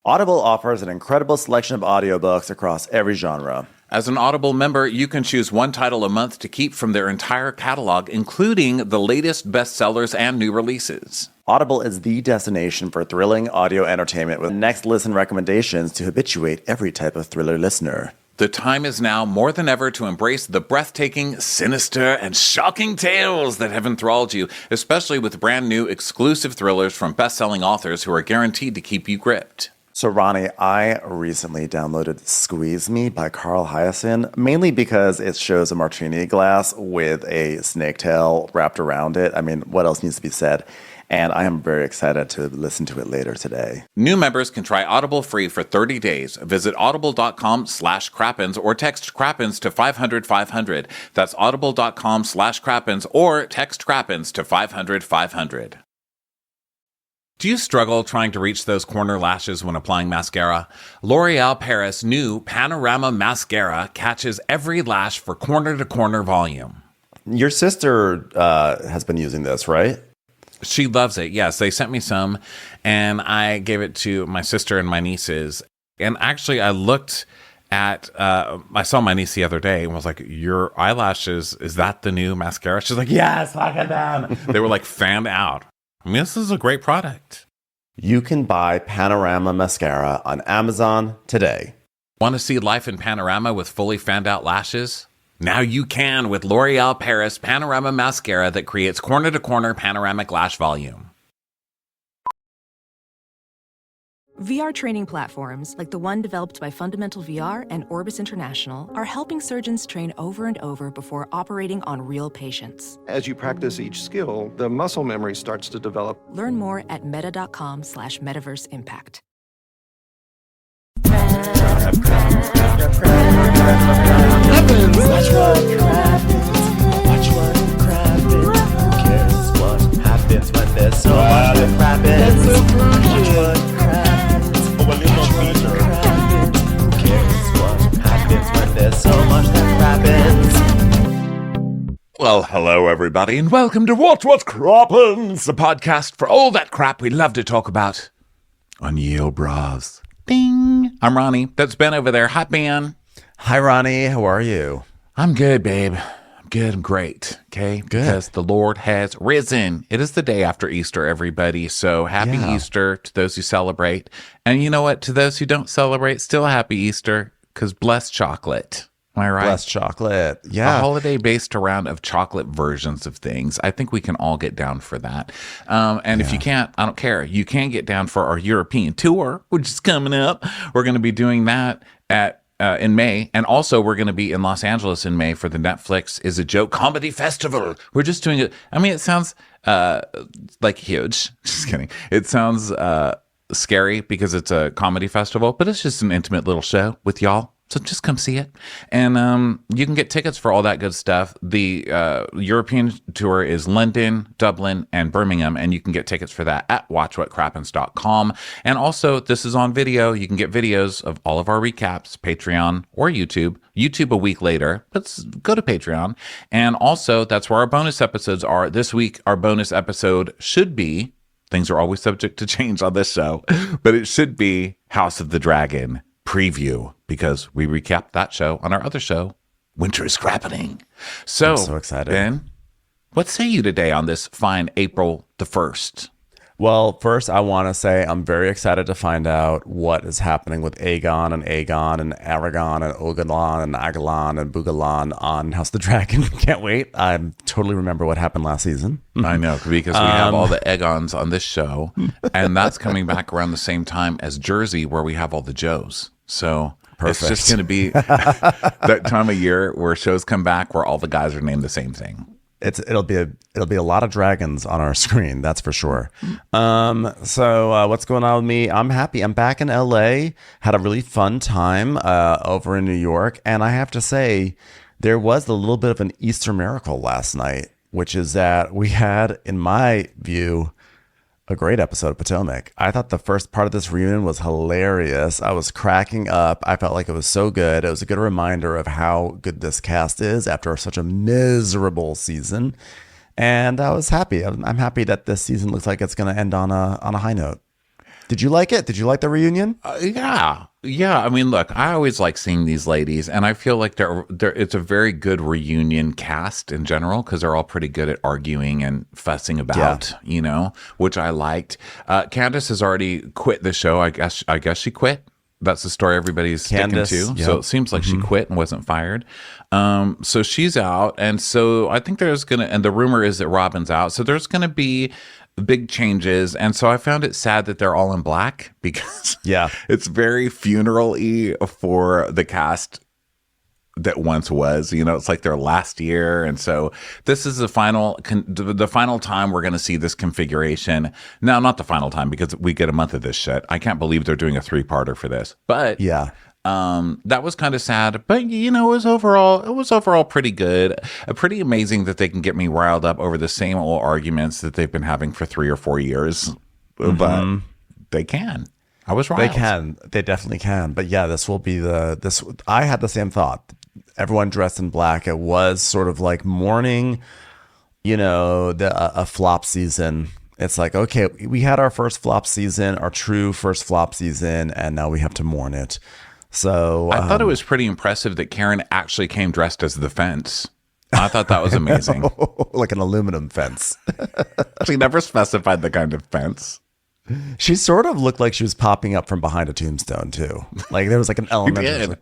Audible offers an incredible selection of audiobooks across every genre. As an Audible member, you can choose one title a month to keep from their entire catalog, including the latest bestsellers and new releases. Audible is the destination for thrilling audio entertainment with next listen recommendations to habituate every type of thriller listener. The time is now more than ever to embrace the breathtaking, sinister, and shocking tales that have enthralled you, especially with brand new exclusive thrillers from best-selling authors who are guaranteed to keep you gripped. So, Ronnie, I recently downloaded Squeeze Me by Carl Hyacin, mainly because it shows a martini glass with a snake tail wrapped around it. I mean, what else needs to be said? And I am very excited to listen to it later today. New members can try Audible free for 30 days. Visit audible.com/Crappens or text Crappens to 500-500. That's audible.com/Crappens or text Crappens to 500-500. Do you struggle trying to reach those corner lashes when applying mascara? L'Oreal Paris' new Panorama Mascara catches every lash for corner-to-corner volume. Your sister has been using this, right? She loves it. Yes, they sent me some, and I gave it to my sister and my nieces. And actually, I looked at, I saw my niece the other day and was like, your eyelashes, is that the new mascara? She's like, yes, look at them. They were like fanned out. I mean, this is a great product. You can buy Panorama Mascara on Amazon today. Want to see life in panorama with fully fanned out lashes? Now you can with L'Oreal Paris Panorama Mascara that creates corner-to-corner panoramic lash volume. VR training platforms, like the one developed by Fundamental VR and Orbis International, are helping surgeons train over and over before operating on real patients. As you practice each skill, the muscle memory starts to develop. Learn more at meta.com/metaverseimpact. Watch what happens. Who cares what happens when there's so much that happens? Watch what happens. Who cares what happens when there's so much that happens? Well, hello everybody, and welcome to What Crappens, the podcast for all that crap we love to talk about on Yale Bras. Ding! I'm Ronnie. That's Ben over there. Hi, Ben. Hi, Ronnie. How are you? I'm good, babe. I'm good. I'm great. Okay? Good. Because the Lord has risen. It is the day after Easter, everybody. So happy Easter to those who celebrate. And you know what? To those who don't celebrate, still happy Easter, because blessed chocolate. Am I right? Blessed chocolate. Yeah. A holiday based around of chocolate versions of things. I think we can all get down for that. If you can't, I don't care. You can get down for our European tour, which is coming up. We're going to be doing that in May. And also we're going to be in Los Angeles in May for the Netflix Is a Joke Comedy Festival. We're just doing it. I mean, it sounds like huge. Just kidding. It sounds scary because it's a comedy festival, but it's just an intimate little show with y'all. So just come see it. And you can get tickets for all that good stuff. The European tour is London, Dublin, and Birmingham. And you can get tickets for that at watchwhatcrappens.com. And also, this is on video. You can get videos of all of our recaps, Patreon or YouTube. YouTube a week later. Let's go to Patreon. And also, that's where our bonus episodes are. This week, our bonus episode should be, things are always subject to change on this show, but it should be House of the Dragon preview, because we recapped that show on our other show, Winter is Crappening. So, I'm so excited. Ben, what say you today on this fine April the 1st? Well, first, I want to say I'm very excited to find out what is happening with Aegon and Aragon and Ogalan and Agalon and Boogalan on House of the Dragon. Can't wait. I totally remember what happened last season. I know, because we have all the Aegons on this show, and that's coming back around the same time as Jersey, where we have all the Joes. So It's just going to be that time of year where shows come back where all the guys are named the same thing. It'll be a lot of dragons on our screen, that's for sure. So what's going on with me? I'm happy. I'm back in LA. Had a really fun time over in New York, and I have to say, there was a little bit of an Easter miracle last night, which is that we had, in my view, a great episode of Potomac. I thought the first part of this reunion was hilarious. I was cracking up. I felt like it was so good. It was a good reminder of how good this cast is after such a miserable season. And I was happy. I'm happy that this season looks like it's going to end on a high note. Did you like it? Did you like the reunion? Yeah. I mean, look, I always like seeing these ladies, and I feel like they're it's a very good reunion cast in general because they're all pretty good at arguing and fussing about, which I liked. Candace has already quit the show. I guess she quit. That's the story everybody's Candace, sticking to. So it seems like she quit and wasn't fired. So she's out, and so I think and the rumor is that Robin's out. So there's gonna be big changes, and so I found it sad that they're all in black because it's very funeral-y for the cast that once was. It's like their last year, and so this is the final time we're going to see this configuration. Now, not the final time because we get a month of this shit. I can't believe they're doing a 3-parter for this, but that was kind of sad, but it was overall pretty good. Pretty amazing that they can get me riled up over the same old arguments that they've been having for 3 or 4 years. But they can. I was riled. They can. They definitely can. But yeah, this will be this. I had the same thought. Everyone dressed in black. It was sort of like mourning, a flop season. It's like, okay, we had our first flop season, our true first flop season, and now we have to mourn it. So I thought it was pretty impressive that Karen actually came dressed as the fence. I thought that was amazing. Like an aluminum fence. She never specified the kind of fence. She sort of looked like she was popping up from behind a tombstone too. Like there was like an element of,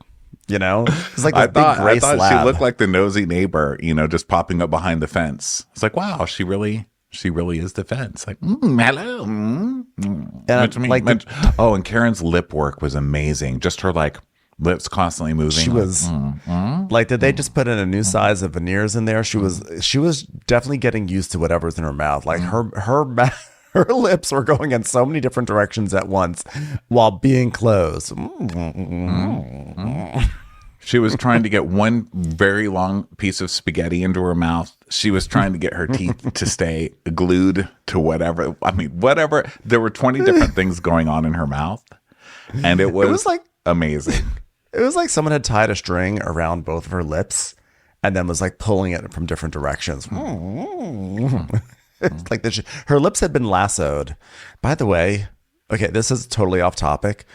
it's like this big gray slab. She looked like the nosy neighbor, just popping up behind the fence. It's like, wow, she really is the fence. Like, hello. And Karen's lip work was amazing. Just her lips constantly moving. She was did they just put in a new size of veneers in there? She was definitely getting used to whatever's in her mouth. Like her lips were going in so many different directions at once while being closed. She was trying to get one very long piece of spaghetti into her mouth. She was trying to get her teeth to stay glued to whatever. I mean, whatever. There were 20 different things going on in her mouth. And it was like amazing. It was like someone had tied a string around both of her lips and then was like pulling it from different directions. It's like her lips had been lassoed. By the way, okay, this is totally off topic,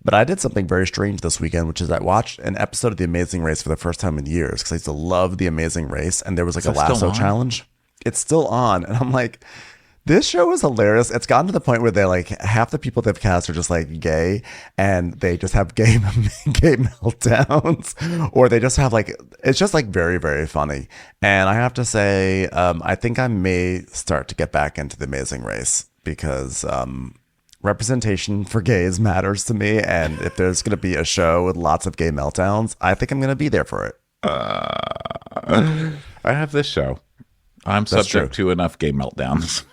but I did something very strange this weekend, which is I watched an episode of The Amazing Race for the first time in years because I used to love The Amazing Race, and there was like a lasso challenge. It's still on, and I'm like, this show is hilarious. It's gotten to the point where they're like half the people they've cast are just like gay, and they just have gay meltdowns, or they just have like, it's just like very, very funny. And I have to say, I think I may start to get back into The Amazing Race because representation for gays matters to me, and if there's going to be a show with lots of gay meltdowns, I think I'm going to be there for it. I have this show. I'm subject to enough gay meltdowns.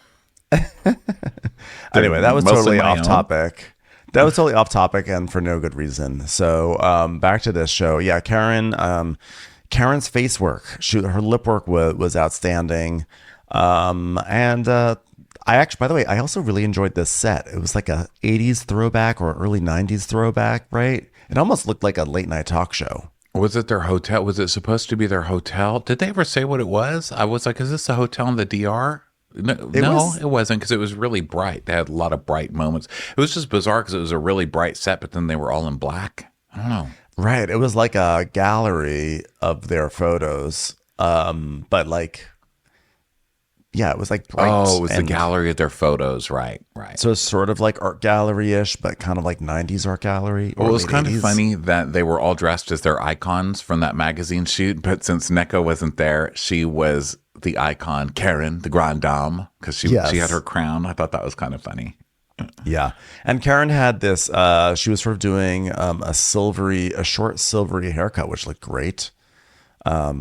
Anyway, that was totally off topic. That was totally off topic and for no good reason. So back to this show. Yeah, Karen's face work, her lip work was outstanding. And I actually, by the way, I also really enjoyed this set. It was like a 80s throwback or early 90s throwback, right? It almost looked like a late night talk show. Was it their hotel? Was it supposed to be their hotel? Did they ever say what it was? I was like, is this a hotel in the DR? No, it wasn't, because it was really bright. They had a lot of bright moments. It was just bizarre because it was a really bright set, but then they were all in black. I don't know. Right. It was like a gallery of their photos. But like, yeah, it was like bright. Oh, it was the gallery of their photos. Right. So it's sort of like art gallery-ish, but kind of like 90s art gallery. Well, it was kind of funny that they were all dressed as their icons from that magazine shoot. But since Neko wasn't there, she was the icon, Karen, the grande dame, because she had her crown. I thought that was kind of funny. Yeah. And Karen had this, she was sort of doing a short silvery haircut, which looked great. I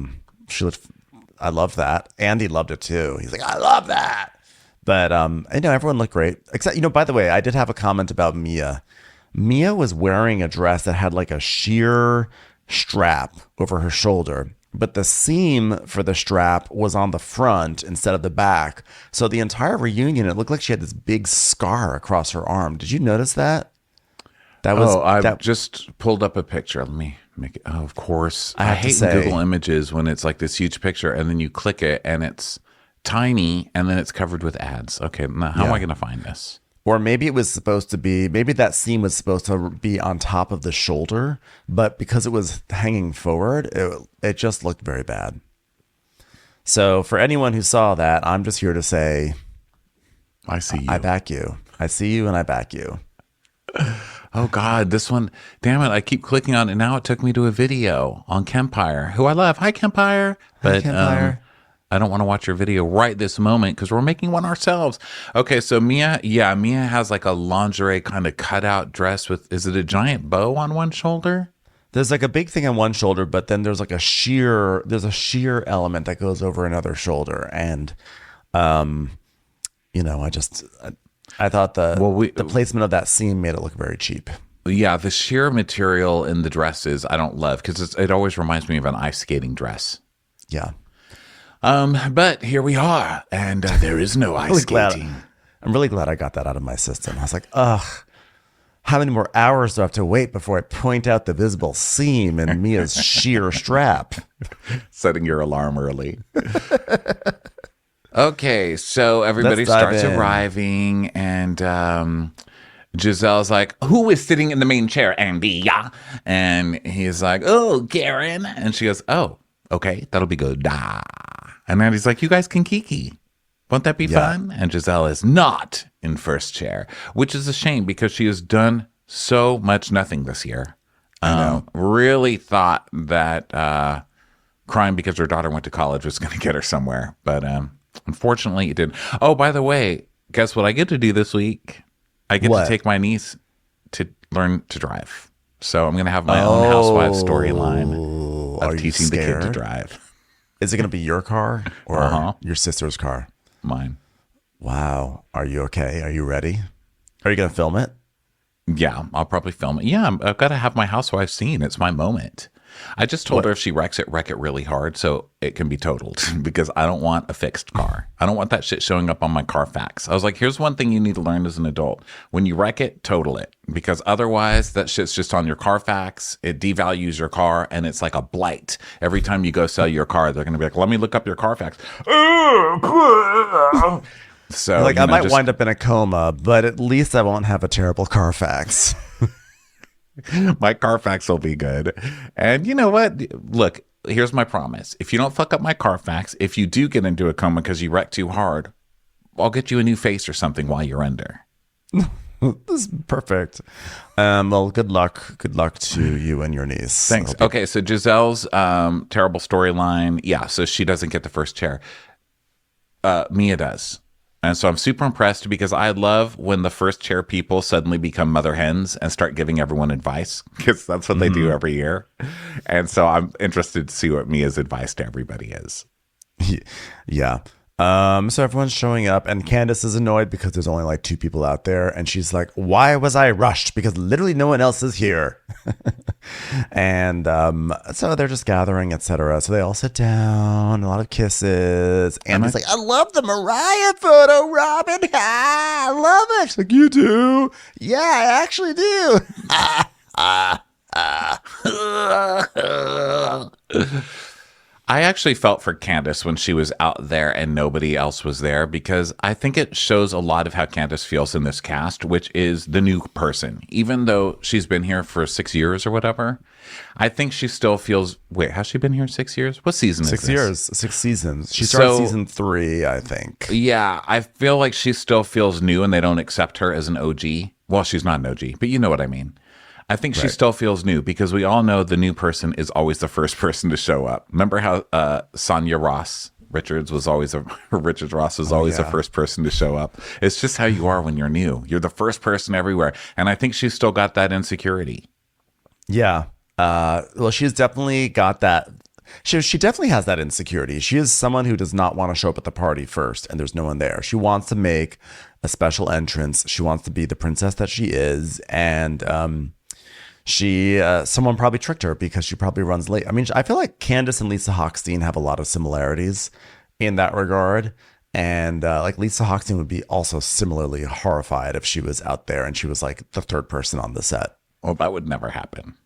love that. Andy loved it too. He's like, I love that. But everyone looked great. Except, by the way, I did have a comment about Mia. Mia was wearing a dress that had like a sheer strap over her shoulder, but the seam for the strap was on the front instead of the back. So the entire reunion, it looked like she had this big scar across her arm. Did you notice that? I've just pulled up a picture. Let me make it. Oh, of course. I hate Google Images when it's like this huge picture and then you click it and it's tiny and then it's covered with ads. Okay, now how am I going to find this? Or maybe it was supposed to be, maybe that seam was supposed to be on top of the shoulder, but because it was hanging forward, it just looked very bad. So for anyone who saw that, I'm just here to say, I see you. I back you. I see you and I back you. Oh God, this one, damn it. I keep clicking on it. Now it took me to a video on Kempire, who I love. Hi, Kempire. But Kempire. I don't want to watch your video right this moment because we're making one ourselves. Okay, so Mia has like a lingerie kind of cutout dress with, is it a giant bow on one shoulder? There's like a big thing on one shoulder, but then there's like a sheer element that goes over another shoulder. And, I thought the placement of that seam made it look very cheap. Yeah, the sheer material in the dresses I don't love because it always reminds me of an ice skating dress. Yeah. But here we are, and there is no ice skating. I'm really glad I got that out of my system. I was like, ugh, how many more hours do I have to wait before I point out the visible seam in Mia's sheer strap? Setting your alarm early. Okay, so everybody starts arriving, and Giselle's like, who is sitting in the main chair, Andy? Yeah. And he's like, oh, Karen. And she goes, oh, okay, that'll be good. And Andy's like, you guys can kiki. Won't that be fun? And Giselle is not in first chair, which is a shame because she has done so much nothing this year. I know. Really thought that crying because her daughter went to college was going to get her somewhere. But unfortunately, it didn't. Oh, by the way, guess what I get to do this week? I get to take my niece to learn to drive. So I'm going to have my own housewife storyline of teaching the kid to drive. Is it going to be your car or your sister's car? Mine. Wow. Are you okay? Are you ready? Are you going to film it? Yeah, I'll probably film it. Yeah, I've got to have my housewife scene. It's my moment. I just told her if she wreck it really hard so it can be totaled because I don't want a fixed car. I don't want that shit showing up on my Carfax. I was like, here's one thing you need to learn as an adult. When you wreck it, total it. Because otherwise that shit's just on your Carfax. It devalues your car and it's like a blight. Every time you go sell your car, they're going to be like, let me look up your Carfax. So I might wind up in a coma, but at least I won't have a terrible Carfax. My Carfax will be good. And you know what? Look, here's my promise. If you don't fuck up my Carfax, if you do get into a coma because you wrecked too hard, I'll get you a new face or something while you're under. This is perfect. Well, good luck. Good luck to you and your niece. Thanks. Okay, so Giselle's terrible storyline. Yeah, so she doesn't get the first chair. Mia does. And so I'm super impressed because I love when the first chair people suddenly become mother hens and start giving everyone advice because that's what they do every year. And so I'm interested to see what Mia's advice to everybody is. Yeah. So everyone's showing up and Candace is annoyed because there's only like 2 people out there. And she's like, why was I rushed? Because literally no one else is here. And so they're just gathering, etc. So they all sit down, a lot of kisses. And it's like, I love the Mariah photo, Robin. I love it. She's like, you do? Yeah, I actually do. I actually felt for Candace when she was out there and nobody else was there because I think it shows a lot of how Candace feels in this cast, which is the new person. Even though she's been here for 6 years or whatever, I think she still feels, wait, has she been here 6 years? What season is this? 6 years, 6 seasons. She started season 3, I think. Yeah, I feel like she still feels new and they don't accept her as an OG. Well, she's not an OG, but you know what I mean. I think she still feels new because we all know the new person is always the first person to show up. Remember how Sonia Richards was always the first person to show up. It's just how you are when you're new. You're the first person everywhere. And I think she's still got that insecurity. Yeah. Well, she's definitely got that. She definitely has that insecurity. She is someone who does not want to show up at the party first and there's no one there. She wants to make a special entrance. She wants to be the princess that she is. And someone probably tricked her because she probably runs late. I mean, I feel like Candace and Lisa Hochstein have a lot of similarities in that regard. And like Lisa Hochstein would be also similarly horrified if she was out there and she was like the third person on the set. Well, that would never happen.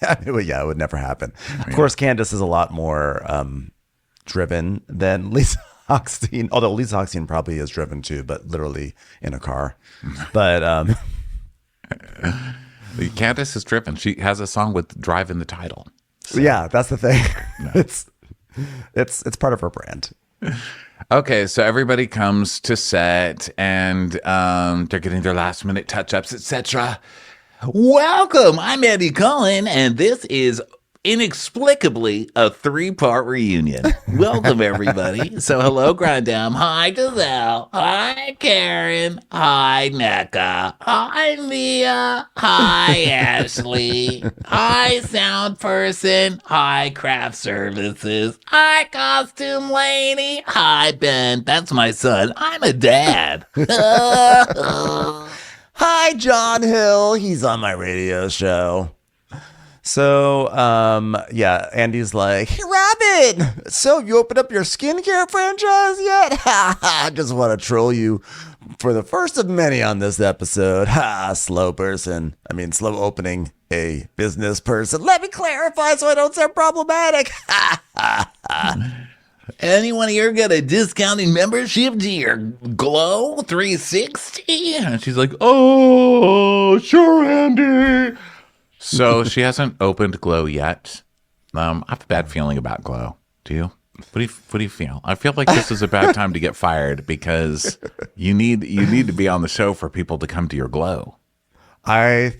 Yeah, it would never happen. Of course, Candace is a lot more driven than Lisa Hochstein, although Lisa Hochstein probably is driven too, but literally in a car. But Candace is driven. She has a song with drive in the title. yeah, that's the thing. It's part of her brand. Okay, so everybody comes to set and they're getting their last minute touch-ups, etc. Welcome, I'm Eddie Cullen, and this is inexplicably a 3-part reunion. Welcome, everybody. So hello, Grandam. Hi, Giselle. Hi, Karen. Hi, NECA. Hi, Mia. Hi, Ashley. Hi, sound person. Hi, craft services. Hi, costume lady. Hi, Ben. That's my son. I'm a dad. Hi, John Hill. He's on my radio show. So, yeah, Andy's like, hey, Robin, so you opened up your skincare franchise yet? I just want to troll you for the first of many on this episode. Ha, slow person. I mean, slow opening a business person. Let me clarify so I don't sound problematic. Anyone here got a discounting membership to your Glow 360? And she's like, oh, sure, Andy. So she hasn't opened Glow yet. I have a bad feeling about Glow. Do you? What do you feel? I feel like this is a bad time to get fired because you need to be on the show for people to come to your Glow. I'm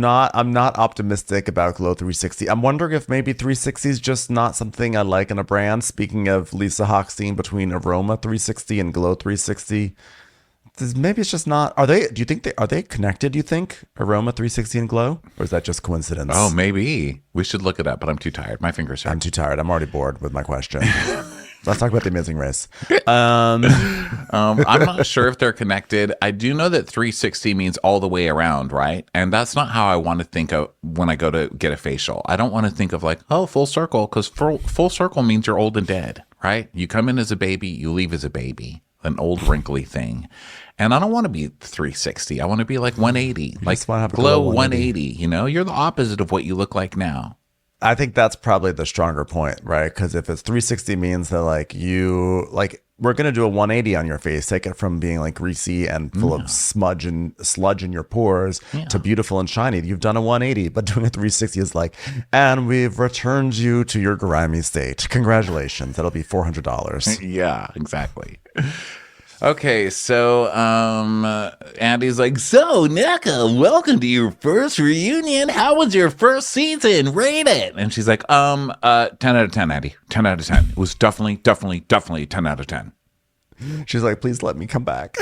not optimistic about Glow 360. I'm wondering if maybe 360 is just not something I like in a brand. Speaking of Lisa Hochstein, between Aroma 360 and Glow 360, maybe it's just not. Are they connected, do you think? Aroma 360 and Glow? Or is that just coincidence? Oh, maybe. We should look it up, but I'm too tired. My fingers hurt. I'm too tired. I'm already bored with my question. Let's talk about The Amazing Race. I'm not sure if they're connected. I do know that 360 means all the way around, right? And that's not how I want to think of when I go to get a facial. I don't want to think of like, oh, full circle, because full circle means you're old and dead, right? You come in as a baby, you leave as a baby, an old wrinkly thing. And I don't want to be 360. I want to be like 180, like Glow 180. You know, you're the opposite of what you look like now. I think that's probably the stronger point, right? Because if it's 360 means that we're going to do a 180 on your face, take it from being like greasy and full of smudge and sludge in your pores to beautiful and shiny. You've done a 180, but doing a 360 is like, and we've returned you to your grimy state. Congratulations. That'll be $400. Yeah, exactly. Okay, so Andy's like, so NECA, welcome to your first reunion. How was your first season? Rate it. And she's like, 10 out of 10, Andy. 10 out of 10. It was definitely 10 out of 10. She's like, please let me come back.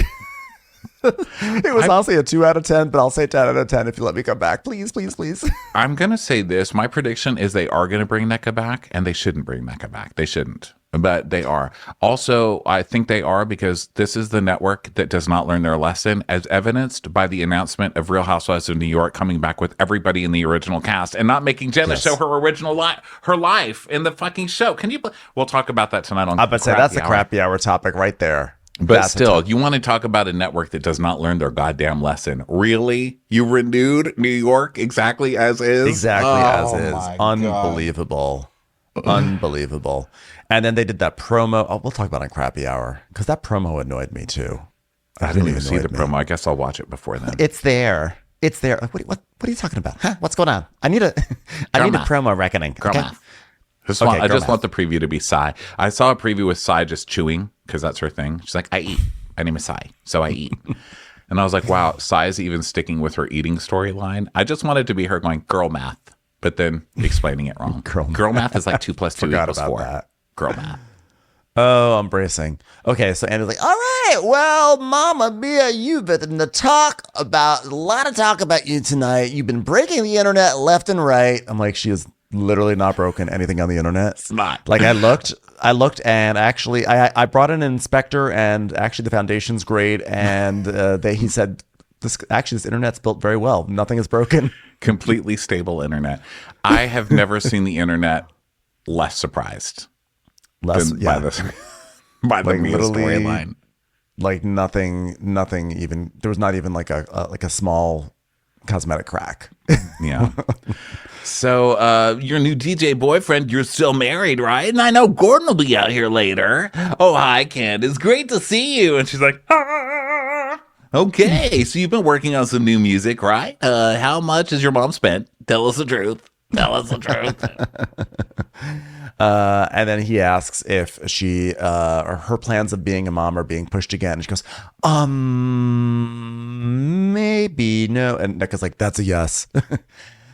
It was honestly a 2 out of 10, but I'll say 10 out of 10 if you let me come back. Please, please, please. I'm going to say this. My prediction is they are going to bring NECA back, and they shouldn't bring NECA back. They shouldn't. But they are. Also, I think they are because this is the network that does not learn their lesson, as evidenced by the announcement of Real Housewives of New York coming back with everybody in the original cast and not making Jenna show her original her life in the fucking show. Can you? We'll talk about that tonight on. I would say that's a crappy hour topic right there. But still, you want to talk about a network that does not learn their goddamn lesson. Really? You renewed New York exactly as is? Exactly as is. Unbelievable. Unbelievable. And then they did that promo. Oh, we'll talk about it on Crappy Hour because that promo annoyed me too. I didn't even see the promo. I guess I'll watch it before then. It's there. It's there. What are you talking about? Huh? What's going on? I need a promo reckoning. Okay? I just want the preview to be Sai. I saw a preview with Sai just chewing because that's her thing. She's like, I eat. My name is Sai, so I eat. And I was like, wow, Sai is even sticking with her eating storyline. I just wanted to be her going girl math, but then explaining it wrong. Girl math is like 2 + 2 = 4. That. Girl math. Oh, I'm bracing. Okay, so Andy's like, all right, well, Mama Mia, you've been a lot of talk about you tonight. You've been breaking the internet left and right. I'm like, she has literally not broken anything on the internet. It's not. Like I looked and actually I brought in an inspector and actually the foundation's great. And he said, this internet's built very well. Nothing is broken. Completely stable internet. I have never seen the internet less surprised. By the Mia storyline. Like nothing even, there was not even like a small cosmetic crack. Yeah. So, your new DJ boyfriend, you're still married, right? And I know Gordon will be out here later. Oh, hi, Candace. Great to see you. And she's like, ah. Okay, so you've been working on some new music, right? How much has your mom spent? Tell us the truth. Tell us the truth. And then he asks if she or her plans of being a mom are being pushed again. And she goes, maybe no. And Nick is like, that's a yes.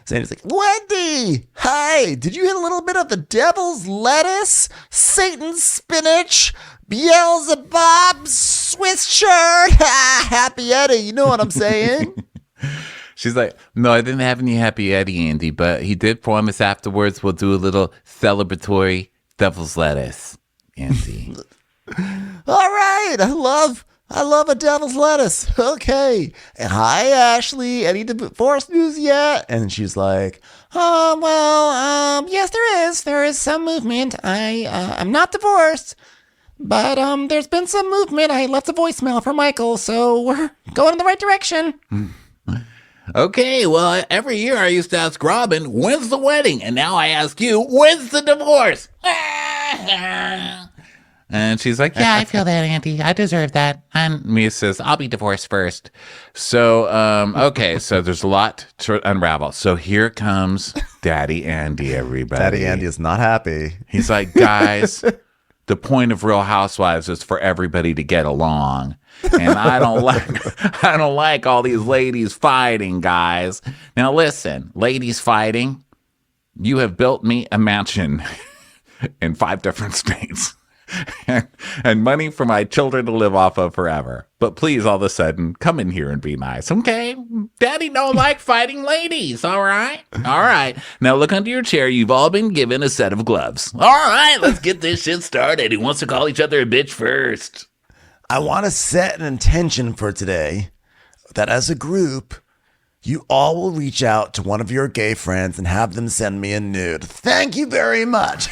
Sandy's like, Wendy, hi, did you hit a little bit of the devil's lettuce, Satan's spinach, Beelzebub's Swiss chard? Happy Eddie, you know what I'm saying? She's like, no, I didn't have any Happy Eddie, Andy, but he did promise afterwards we'll do a little celebratory devil's lettuce, Andy. All right, I love a devil's lettuce. Okay. And hi, Ashley. Any divorce news yet? And she's like, yes, there is. There is some movement. I'm not divorced, but there's been some movement. I left a voicemail for Michael, so we're going in the right direction. Okay, well, every year I used to ask Robin, when's the wedding? And now I ask you, when's the divorce? And she's like, yeah, I feel that, Auntie. I deserve that. And Mia says, I'll be divorced first. So, okay, so there's a lot to unravel. So here comes Daddy Andy, everybody. Daddy Andy is not happy. He's like, guys, the point of Real Housewives is for everybody to get along. And I don't like all these ladies fighting, guys. Now listen, ladies fighting, you have built me a mansion in 5 different states. And money for my children to live off of forever. But please, all of a sudden, come in here and be nice, okay? Daddy don't like fighting ladies, all right? All right. Now look under your chair. You've all been given a set of gloves. All right, let's get this shit started. Who wants to call each other a bitch first? I want to set an intention for today that as a group, you all will reach out to one of your gay friends and have them send me a nude. Thank you very much.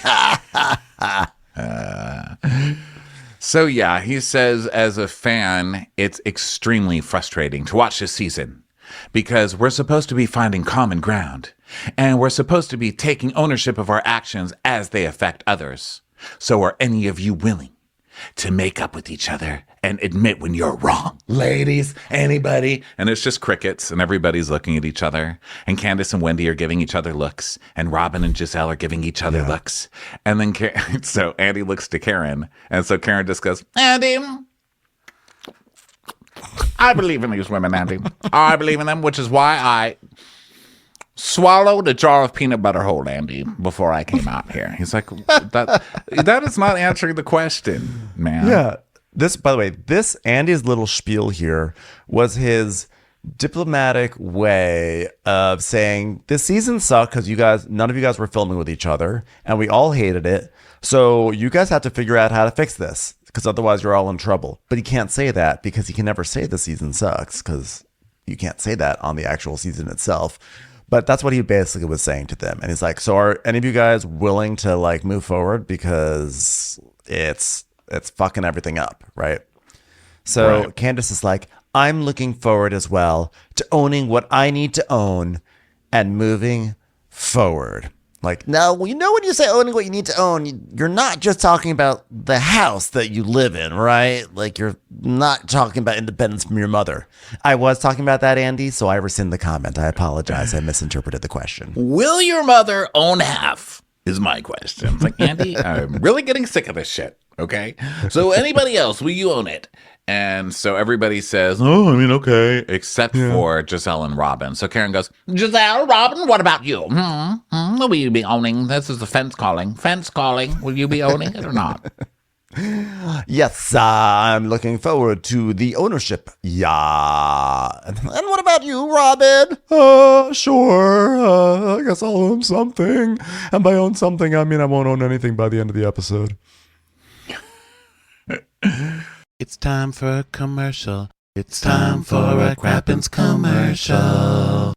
So yeah, he says as a fan, it's extremely frustrating to watch this season because we're supposed to be finding common ground and we're supposed to be taking ownership of our actions as they affect others. So are any of you willing to make up with each other and admit when you're wrong? Ladies, anybody? And it's just crickets and everybody's looking at each other. And Candace and Wendy are giving each other looks. And Robin and Giselle are giving each other looks. And then so Andy looks to Karen. And so Karen just goes, Andy, I believe in these women, Andy. I believe in them, which is why I swallowed a jar of peanut butter whole, Andy, before I came out here. He's like, that is not answering the question, man. Yeah. This, by the way, this Andy's little spiel here was his diplomatic way of saying this season sucked because none of you guys were filming with each other and we all hated it. So you guys have to figure out how to fix this because otherwise you're all in trouble. But he can't say that because he can never say the season sucks because you can't say that on the actual season itself. But that's what he basically was saying to them. And he's like, so are any of you guys willing to like move forward because it's fucking everything up, right? So right. Candace is like, I'm looking forward as well to owning what I need to own and moving forward. Like, no, you know when you say owning what you need to own, you're not just talking about the house that you live in, right? Like, you're not talking about independence from your mother. I was talking about that, Andy, so I rescind the comment. I apologize. I misinterpreted the question. Will your mother own half is my question. It's like, Andy, I'm really getting sick of this shit, okay? So anybody else, will you own it? And so everybody says, oh, I mean, okay, except for Giselle and Robin. So Karen goes, Giselle, Robin, what about you? Will you be owning? This is the fence calling. Fence calling. Will you be owning it or not? Yes, I'm looking forward to the ownership. Yeah. And what about you, Robin? Sure. I guess I'll own something. And by own something, I mean I won't own anything by the end of the episode. It's time for a commercial. It's time for a Crappens commercial.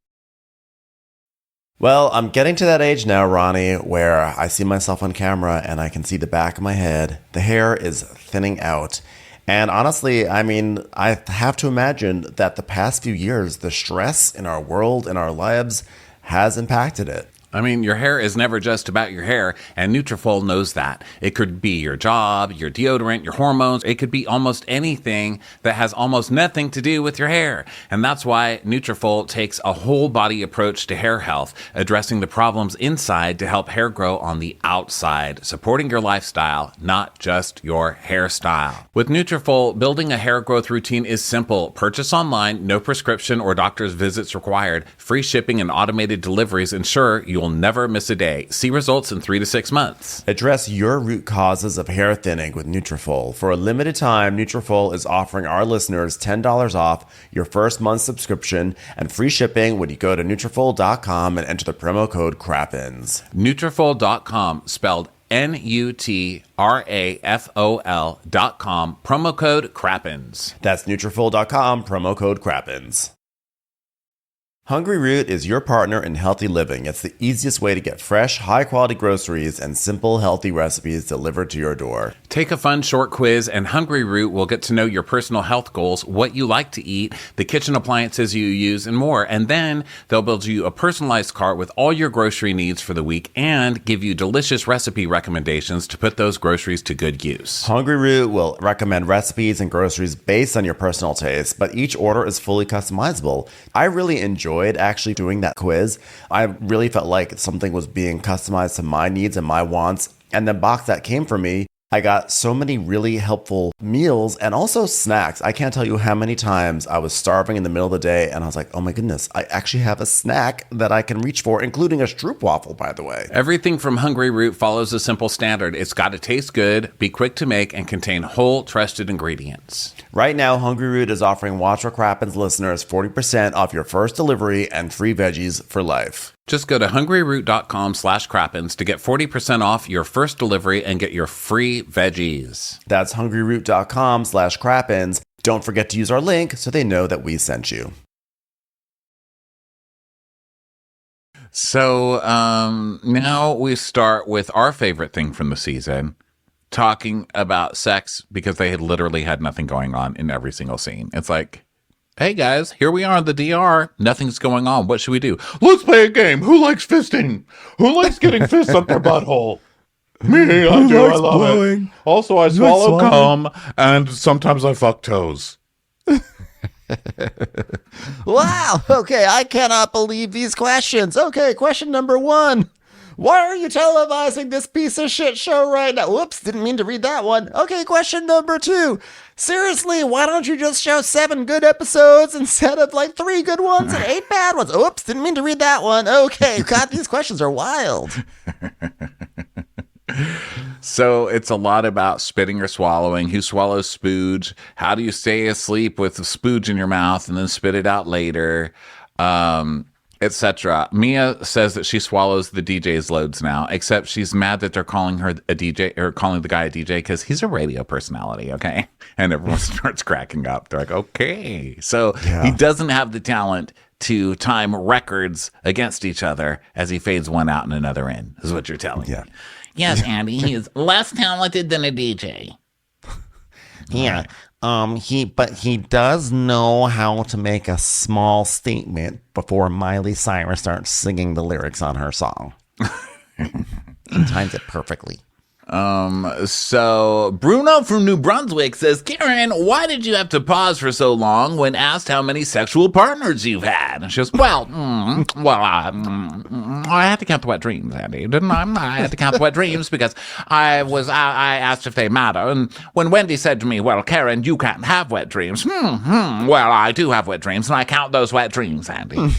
Well, I'm getting to that age now, Ronnie, where I see myself on camera and I can see the back of my head. The hair is thinning out. And honestly, I mean, I have to imagine that the past few years, the stress in our world, in our lives, has impacted it. I mean, your hair is never just about your hair, and Nutrafol knows that. It could be your job, your deodorant, your hormones. It could be almost anything that has almost nothing to do with your hair. And that's why Nutrafol takes a whole body approach to hair health, addressing the problems inside to help hair grow on the outside, supporting your lifestyle, not just your hairstyle. With Nutrafol, building a hair growth routine is simple. Purchase online, no prescription or doctor's visits required. Free shipping and automated deliveries ensure you'll never miss a day. See results in 3 to 6 months. Address your root causes of hair thinning with Nutrafol. For a limited time, Nutrafol is offering our listeners $10 off your first month's subscription and free shipping when you go to Nutrafol.com and enter the promo code CRAPINS. Nutrafol.com, spelled Nutrafol.com, promo code CRAPINS. That's Nutrafol.com, promo code CRAPINS. Hungry Root is your partner in healthy living. It's the easiest way to get fresh, high-quality groceries and simple, healthy recipes delivered to your door. Take a fun short quiz, and Hungry Root will get to know your personal health goals, what you like to eat, the kitchen appliances you use, and more. And then they'll build you a personalized cart with all your grocery needs for the week and give you delicious recipe recommendations to put those groceries to good use. Hungry Root will recommend recipes and groceries based on your personal taste, but each order is fully customizable. I really enjoyed actually doing that quiz. I really felt like something was being customized to my needs and my wants. And the box that came from me, I got so many really helpful meals and also snacks. I can't tell you how many times I was starving in the middle of the day and I was like, oh my goodness, I actually have a snack that I can reach for, including a stroopwafel, by the way. Everything from Hungry Root follows a simple standard. It's got to taste good, be quick to make, and contain whole, trusted ingredients. Right now, Hungry Root is offering Watch What Crappens listeners 40% off your first delivery and free veggies for life. Just go to hungryroot.com/crappens to get 40% off your first delivery and get your free veggies. That's hungryroot.com/crappens. Don't forget to use our link so they know that we sent you. So now we start with our favorite thing from the season, talking about sex, because they had literally had nothing going on in every single scene. It's like, hey guys, here we are in the DR. Nothing's going on. What should we do? Let's play a game. Who likes fisting? Who likes getting fists up their butthole? Me, I do. I love it. Also, I swallow cum, and sometimes I fuck toes. Wow. Okay, I cannot believe these questions. Okay, question number 1. Why are you televising this piece of shit show right now? Whoops, didn't mean to read that one. Okay, question number 2. Seriously, why don't you just show 7 good episodes instead of like 3 good ones and 8 bad ones? Oops, didn't mean to read that one. Okay, God, these questions are wild. So it's a lot about spitting or swallowing. Who swallows spooge? How do you stay asleep with a spooge in your mouth and then spit it out later? Etc. Mia says that she swallows the DJ's loads now, except she's mad that they're calling her a DJ, or calling the guy a DJ, because he's a radio personality, okay? And everyone starts cracking up. They're like, okay. So he doesn't have the talent to time records against each other as he fades one out and another in, is what you're telling me. Yes, Andy, he is less talented than a DJ. Yeah. He does know how to make a small statement before Miley Cyrus starts singing the lyrics on her song. He times it perfectly. So Bruno from New Brunswick says, Karen, why did you have to pause for so long when asked how many sexual partners you've had? And she goes, I had to count the wet dreams, Andy, didn't I? I had to count the wet dreams because I asked if they matter. And when Wendy said to me, well, Karen, you can't have wet dreams. Well, I do have wet dreams, and I count those wet dreams, Andy.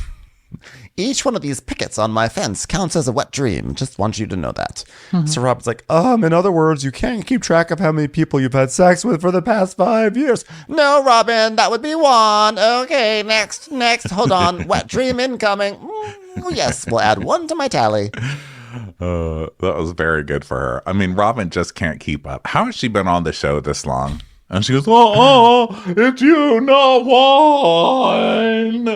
Each one of these pickets on my fence counts as a wet dream. Just want you to know that. So Rob's like, in other words, you can't keep track of how many people you've had sex with for the past 5 years. No, Robin, that would be 1. Okay, next. Hold on. Wet dream incoming. Yes, we'll add 1 to my tally. That was very good for her. I mean, Robin just can't keep up. How has she been on the show this long? And she goes, it's you, not wine.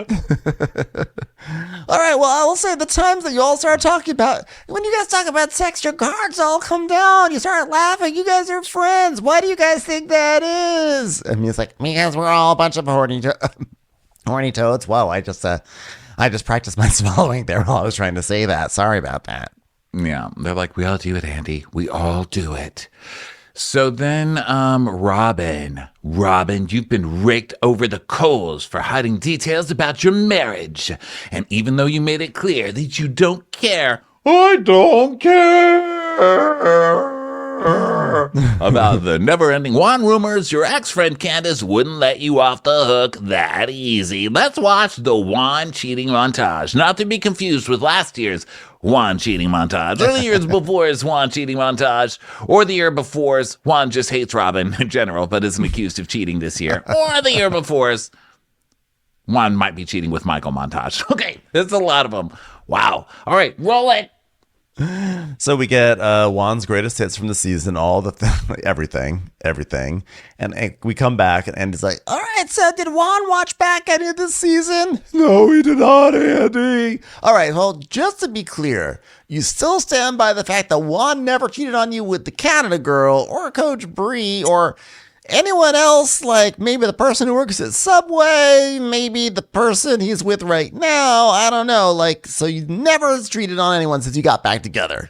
All right, well, I will say the times that you all start talking about, when you guys talk about sex, your guards all come down. You start laughing. You guys are friends. Why do you guys think that is? And he's like, because we're all a bunch of horny toads. Whoa, I just practiced my swallowing there while I was trying to say that. Sorry about that. Yeah, they're like, we all do it, Andy. We all do it. So then, Robin, you've been raked over the coals for hiding details about your marriage. And even though you made it clear that you don't care, I don't care. about the never-ending Juan rumors, your ex-friend Candace wouldn't let you off the hook that easy. Let's watch the Juan cheating montage, not to be confused with last year's Juan cheating montage, or the years before's Juan cheating montage, or the year before's Juan just hates Robin in general, but isn't accused of cheating this year, or the year before's Juan might be cheating with Michael montage. Okay, there's a lot of them. Wow. All right, roll it. So we get Juan's greatest hits from the season, all the everything, and we come back and Andy's like, "All right, so did Juan watch back any of this season?" No, he did not, Andy. All right, well, just to be clear, you still stand by the fact that Juan never cheated on you with the Canada girl or Coach Bree or anyone else, like maybe the person who works at Subway, maybe the person he's with right now. I don't know. Like, so you never cheated on anyone since you got back together.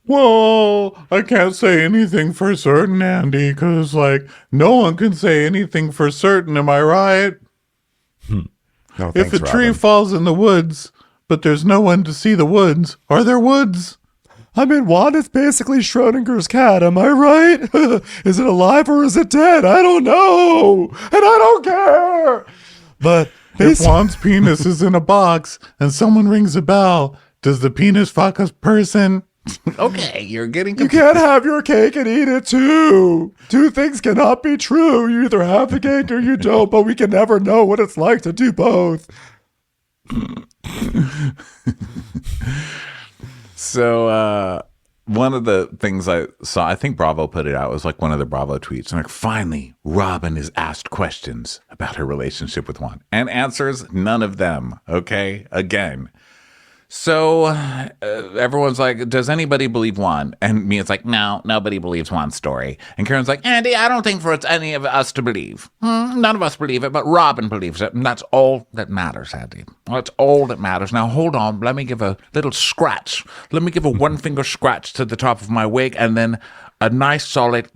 Well, I can't say anything for certain, Andy, because, like, no one can say anything for certain. Am I right? No, If thanks, a tree Robin. falls in the woods, but there's no one to see the woods, are there woods? I mean, Juan is basically Schrodinger's cat, am I right? Is it alive or is it dead? I don't know. And I don't care. But if Juan's penis is in a box and someone rings a bell, does the penis fuck a person? Okay, you're getting You can't have your cake and eat it too. Two things cannot be true. You either have the cake or you don't, but we can never know what it's like to do both. So one of the things I saw, I think Bravo put it out, was like one of the Bravo tweets. And like, finally, Robin is asked questions about her relationship with Juan and answers none of them. Okay, again. So everyone's like, does anybody believe Juan? And Mia's like, no, nobody believes Juan's story. And Karen's like, Andy, I don't think for it's any of us to believe. None of us believe it, but Robin believes it. And that's all that matters, Andy. That's all that matters. Now, hold on. Let me give a little scratch. Let me give a one-finger scratch to the top of my wig and then a nice solid...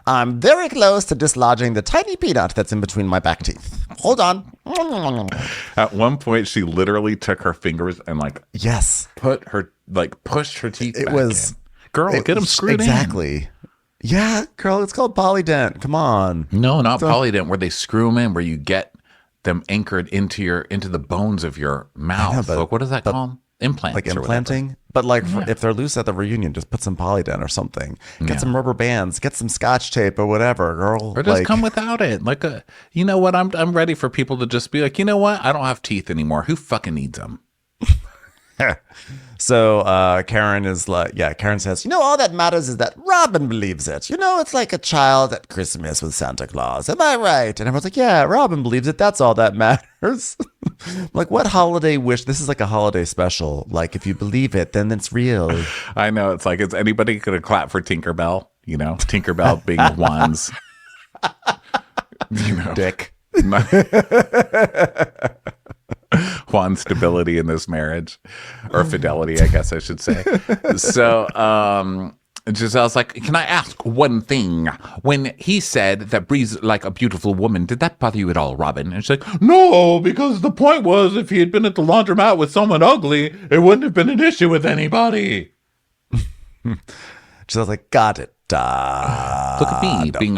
I'm very close to dislodging the tiny peanut that's in between my back teeth. Hold on. At one point, she literally took her fingers and Yes. pushed her teeth It back was... in. Girl, get them screwed exactly. Yeah, girl, it's called polydent. Come on. in. No, not polydent, where they screw them in, where you get them anchored into the bones of your mouth. but- What is that called? Implants. Like or whatever. implanting, but if they're loose at the reunion, just put some polydent or something. Get some rubber bands, get some scotch tape or whatever, girl. Or just come without it. You know what? I'm ready for people to just be like, you know what? I don't have teeth anymore. Who fucking needs them? So Karen is like, Karen says, all that matters is that Robin believes it. It's like a child at Christmas with Santa Claus. Am I right? And everyone's like, yeah, Robin believes it. That's all that matters. Like, what holiday wish? This is like a holiday special. Like, if you believe it, then it's real. I know. It's like, is anybody going to clap for Tinkerbell? Tinkerbell being Juan's, Dick. Juan's stability in this marriage, or fidelity, I guess I should say. So Giselle's like, can I ask one thing? When he said that Bree's like a beautiful woman, did that bother you at all, Robin? And she's like, No, because the point was if he had been at the laundromat with someone ugly, it wouldn't have been an issue with anybody. Giselle's like, got it. look at me being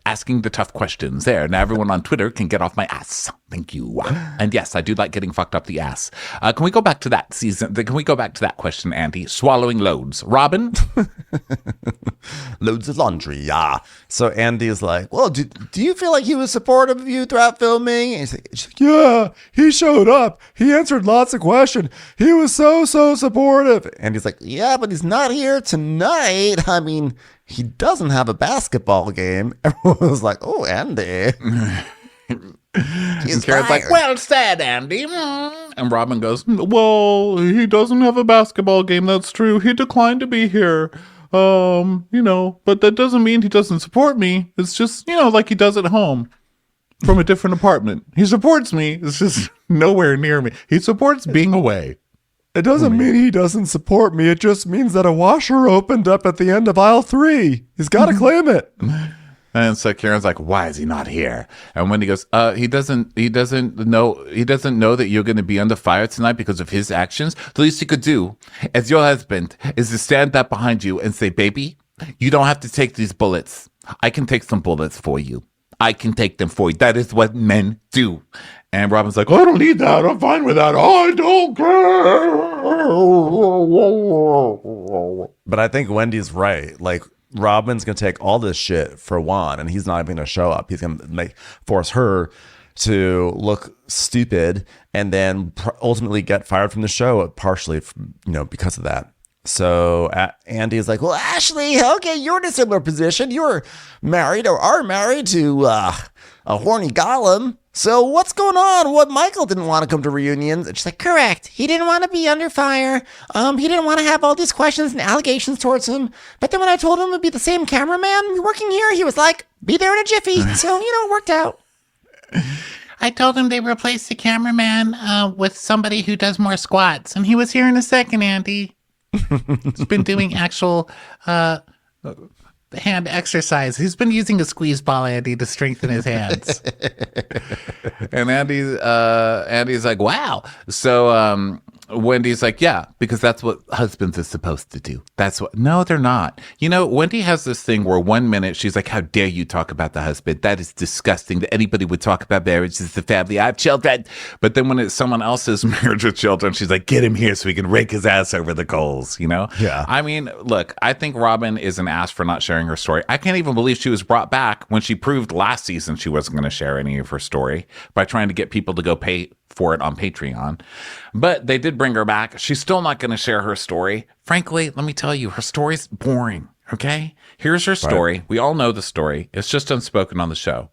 asking the tough questions there. Now everyone on Twitter can get off my ass. Thank you. And yes, I do like getting fucked up the ass. Can we go back to that season? Can we go back to that question, Andy? Swallowing loads. Robin? Loads of laundry, yeah. So Andy is like, well, do you feel like he was supportive of you throughout filming? And she's like, yeah, he showed up. He answered lots of questions. He was so supportive. And he's like, yeah, but he's not here tonight. I mean, he doesn't have a basketball game. Everyone was like, oh, Andy. And Karen's like, well said, Andy. And Robin goes, Well, he doesn't have a basketball game. That's true. He declined to be here. But that doesn't mean he doesn't support me. It's just, like he does at home. from a different apartment. He supports me. It's just nowhere near me. He supports being away. It doesn't mean he doesn't support me. It just means that a washer opened up at the end of aisle 3. He's got to claim it. And so Karen's like, why is he not here? And Wendy goes, he doesn't know that you're going to be under fire tonight because of his actions. The least he could do as your husband is to stand up behind you and say, baby, you don't have to take these bullets. I can take some bullets for you. I can take them for you. That is what men do. And Robin's like, I don't need that. I'm fine with that. I don't care. But I think Wendy's right. Like, Robin's going to take all this shit for Juan, and he's not even going to show up. He's going to force her to look stupid and then ultimately get fired from the show, partially, because of that. So Andy is like, well, Ashley, okay, you're in a similar position. You're married or are married to a horny golem. So what's going on? What, Michael didn't want to come to reunions? And she's like, correct. He didn't want to be under fire. He didn't want to have all these questions and allegations towards him. But then when I told him to be the same cameraman working here, he was like, be there in a jiffy. So, it worked out. I told him they replaced the cameraman with somebody who does more squats. And he was here in a second, Andy. He's been doing actual hand exercise. He's been using a squeeze ball, Andy, to strengthen his hands. And Andy's like, wow. So Wendy's like, yeah, because that's what husbands are supposed to do. No, they're not. Wendy has this thing where 1 minute she's like, how dare you talk about the husband? That is disgusting that anybody would talk about marriage as the family. I have children. But then when it's someone else's marriage with children, she's like, get him here so we can rake his ass over the coals, Yeah. I mean, look, I think Robin is an ass for not sharing her story. I can't even believe she was brought back when she proved last season she wasn't going to share any of her story by trying to get people to go pay for it on Patreon. But they did bring her back. She's still not going to share her story. Frankly, let me tell you, her story's boring, okay? Here's her story. Right. We all know the story. It's just unspoken on the show.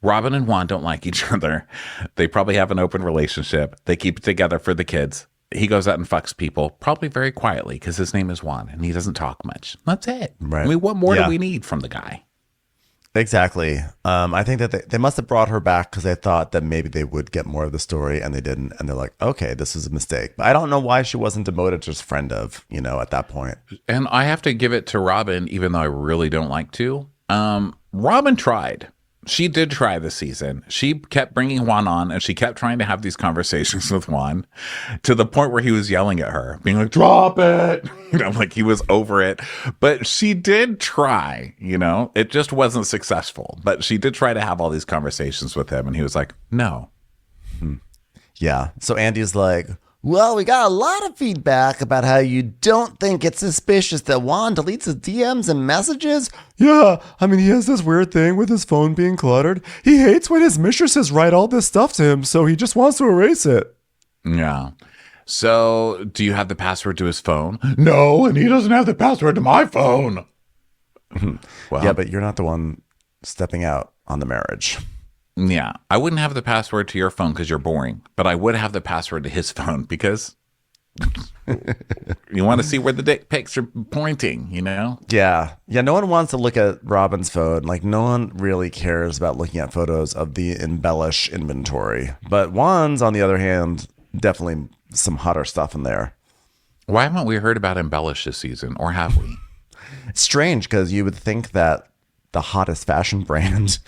Robin and Juan don't like each other. They probably have an open relationship. They keep it together for the kids. He goes out and fucks people, probably very quietly, because his name is Juan, and he doesn't talk much. That's it. Right. I mean, what more do we need from the guy? Exactly. I think that they must have brought her back because they thought that maybe they would get more of the story, and they didn't. And they're like, okay, this is a mistake. But I don't know why she wasn't demoted to just friend of, at that point. And I have to give it to Robin, even though I really don't like to. Robin tried. She did try this season. She kept bringing Juan on, and she kept trying to have these conversations with Juan to the point where he was yelling at her, being like, drop it. Like he was over it. But she did try, it just wasn't successful. But she did try to have all these conversations with him, and he was like, no. Yeah. So Andy's like, well, we got a lot of feedback about how you don't think it's suspicious that Juan deletes his DMs and messages. Yeah, I mean, he has this weird thing with his phone being cluttered. He hates when his mistresses write all this stuff to him, so he just wants to erase it. Yeah. So, do you have the password to his phone? No, and he doesn't have the password to my phone. Well, yeah, but you're not the one stepping out on the marriage. Yeah, I wouldn't have the password to your phone because you're boring, but I would have the password to his phone because you want to see where the dick pics are pointing, Yeah. No one wants to look at Robin's phone. Like, no one really cares about looking at photos of the embellish inventory. But Juan's, on the other hand, definitely some hotter stuff in there. Why haven't we heard about embellish this season, or have we? It's strange because you would think that the hottest fashion brand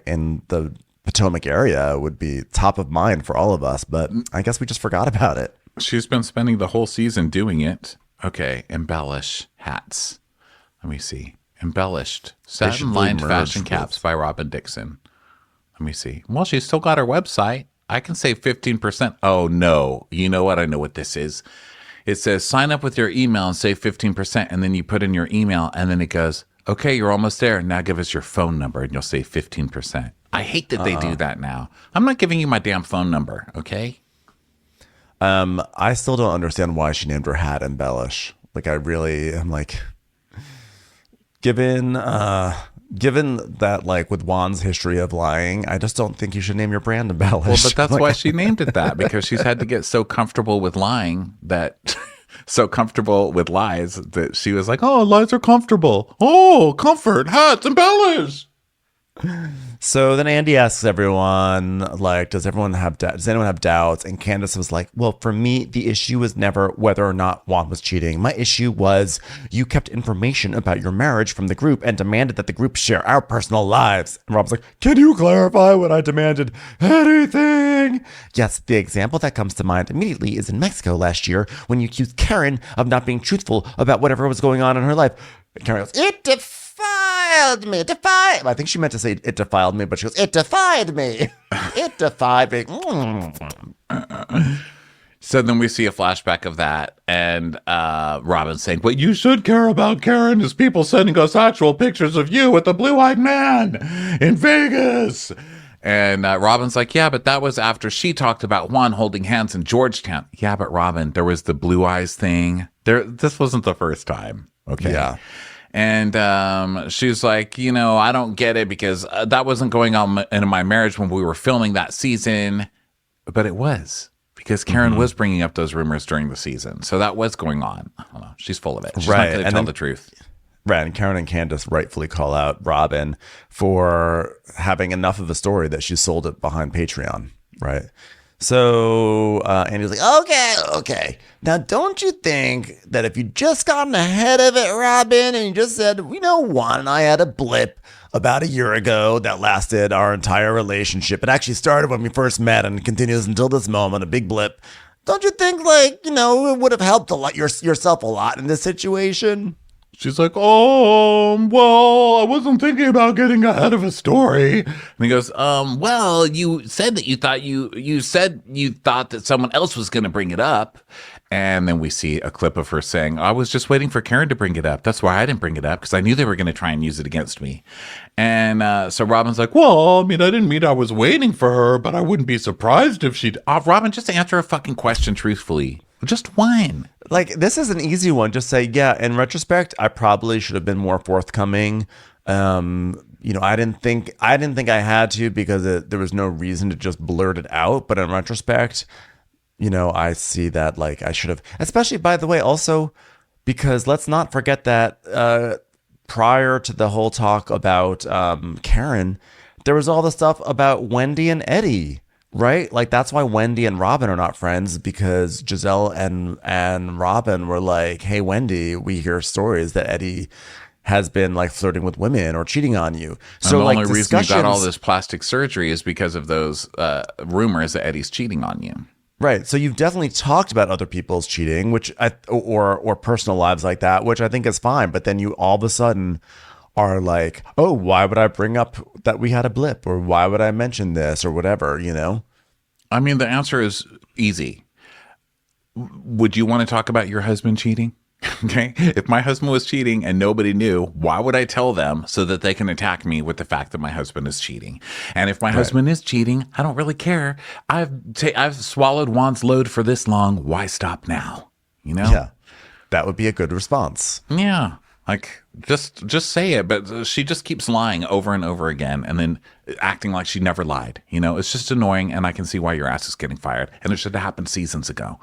in the Potomac area would be top of mind for all of us, but I guess we just forgot about it. She's been spending the whole season doing it. Okay, embellish hats. Let me see. Embellished satin-lined fashion caps by Robin Dixon. Let me see. Well, she's still got her website. I can save 15%. Oh, no. You know what? I know what this is. It says sign up with your email and save 15%, and then you put in your email, and then it goes, okay, you're almost there. Now give us your phone number and you'll save 15%. I hate that they do that now. I'm not giving you my damn phone number, okay? I still don't understand why she named her hat Embellish. Like, I really am like, given that, like, with Juan's history of lying, I just don't think you should name your brand Embellish. Well, but that's why she named it that, because she's had to get so comfortable with lying that... so comfortable with lies that she was like, oh, lies are comfortable. Oh, comfort, hats, embellish. So then Andy asks everyone, like, does anyone have doubts? And Candace was like, well, for me, the issue was never whether or not Juan was cheating. My issue was you kept information about your marriage from the group and demanded that the group share our personal lives. And Rob's like, can you clarify what I demanded? Anything? Yes, the example that comes to mind immediately is in Mexico last year when you accused Karen of not being truthful about whatever was going on in her life. And Karen goes, it defiled me. I think she meant to say it defiled me, but she goes, it defied me. It defied me. So then we see a flashback of that, and Robin's saying, what you should care about, Karen, is people sending us actual pictures of you with the blue-eyed man in Vegas. And Robin's like, yeah, but that was after she talked about Juan holding hands in Georgetown. Yeah, but Robin, there was the blue eyes thing. This wasn't the first time. Okay. Yeah. And she's like, I don't get it because that wasn't going on in my marriage when we were filming that season. But it was because Karen was bringing up those rumors during the season. So that was going on. I don't know. She's full of it. She's not going to tell the truth. Right. And Karen and Candace rightfully call out Robin for having enough of a story that she sold it behind Patreon. Right. So Andy's like, okay. Now, don't you think that if you just gotten ahead of it, Robin, and you just said, Juan and I had a blip about a year ago that lasted our entire relationship. It actually started when we first met and continues until this moment, a big blip. Don't you think, it would have helped a lot yourself a lot in this situation? She's like, well, I wasn't thinking about getting ahead of a story. And he goes, well, you said that you thought that someone else was going to bring it up. And then we see a clip of her saying, I was just waiting for Karen to bring it up. That's why I didn't bring it up, because I knew they were going to try and use it against me. And so Robin's like, well, I didn't mean I was waiting for her, but I wouldn't be surprised if she'd... Robin, just answer a fucking question truthfully. Just one. This is an easy one. Just say, yeah, in retrospect, I probably should have been more forthcoming. I didn't think I had to because there was no reason to just blurt it out. But in retrospect, I see that I should have, especially, by the way, also because let's not forget that prior to the whole talk about Karen, there was all the stuff about Wendy and Eddie. Right? That's why Wendy and Robin are not friends, because Giselle and Robin were like, hey, Wendy, we hear stories that Eddie has been flirting with women or cheating on you. So the only reason you got all this plastic surgery is because of those rumors that Eddie's cheating on you. Right. So you've definitely talked about other people's cheating, or personal lives like that, which I think is fine. But then you all of a sudden are like, oh, why would I bring up that we had a blip, or why would I mention this, or whatever, The answer is easy. Would you want to talk about your husband cheating? Okay. If my husband was cheating and nobody knew, why would I tell them so that they can attack me with the fact that my husband is cheating? And if my husband is cheating, I don't really care. I've swallowed Juan's load for this long. Why stop now? Yeah. That would be a good response. Yeah. Just say it, but she just keeps lying over and over again and then acting like she never lied. It's just annoying, and I can see why your ass is getting fired, and it should have happened seasons ago.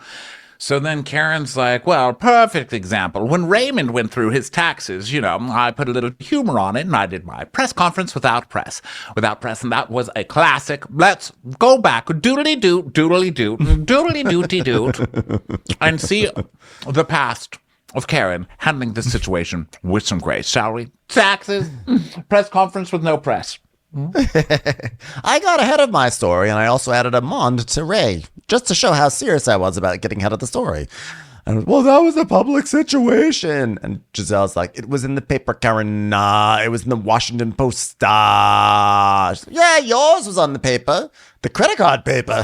So then Karen's like, well, perfect example. When Raymond went through his taxes, I put a little humor on it, and I did my press conference without press, and that was a classic. Let's go back, doodly-doo, doodly-doo, doodly-dooty-doo, and see the past of Karen handling this situation with some grace, shall we? Taxes, press conference with no press. I got ahead of my story, and I also added a monde to Ray, just to show how serious I was about getting ahead of the story. And well, that was a public situation. And Giselle's like, it was in the paper, Karen. Nah, it was in the Washington Post. Yeah, yours was on the paper. The credit card paper.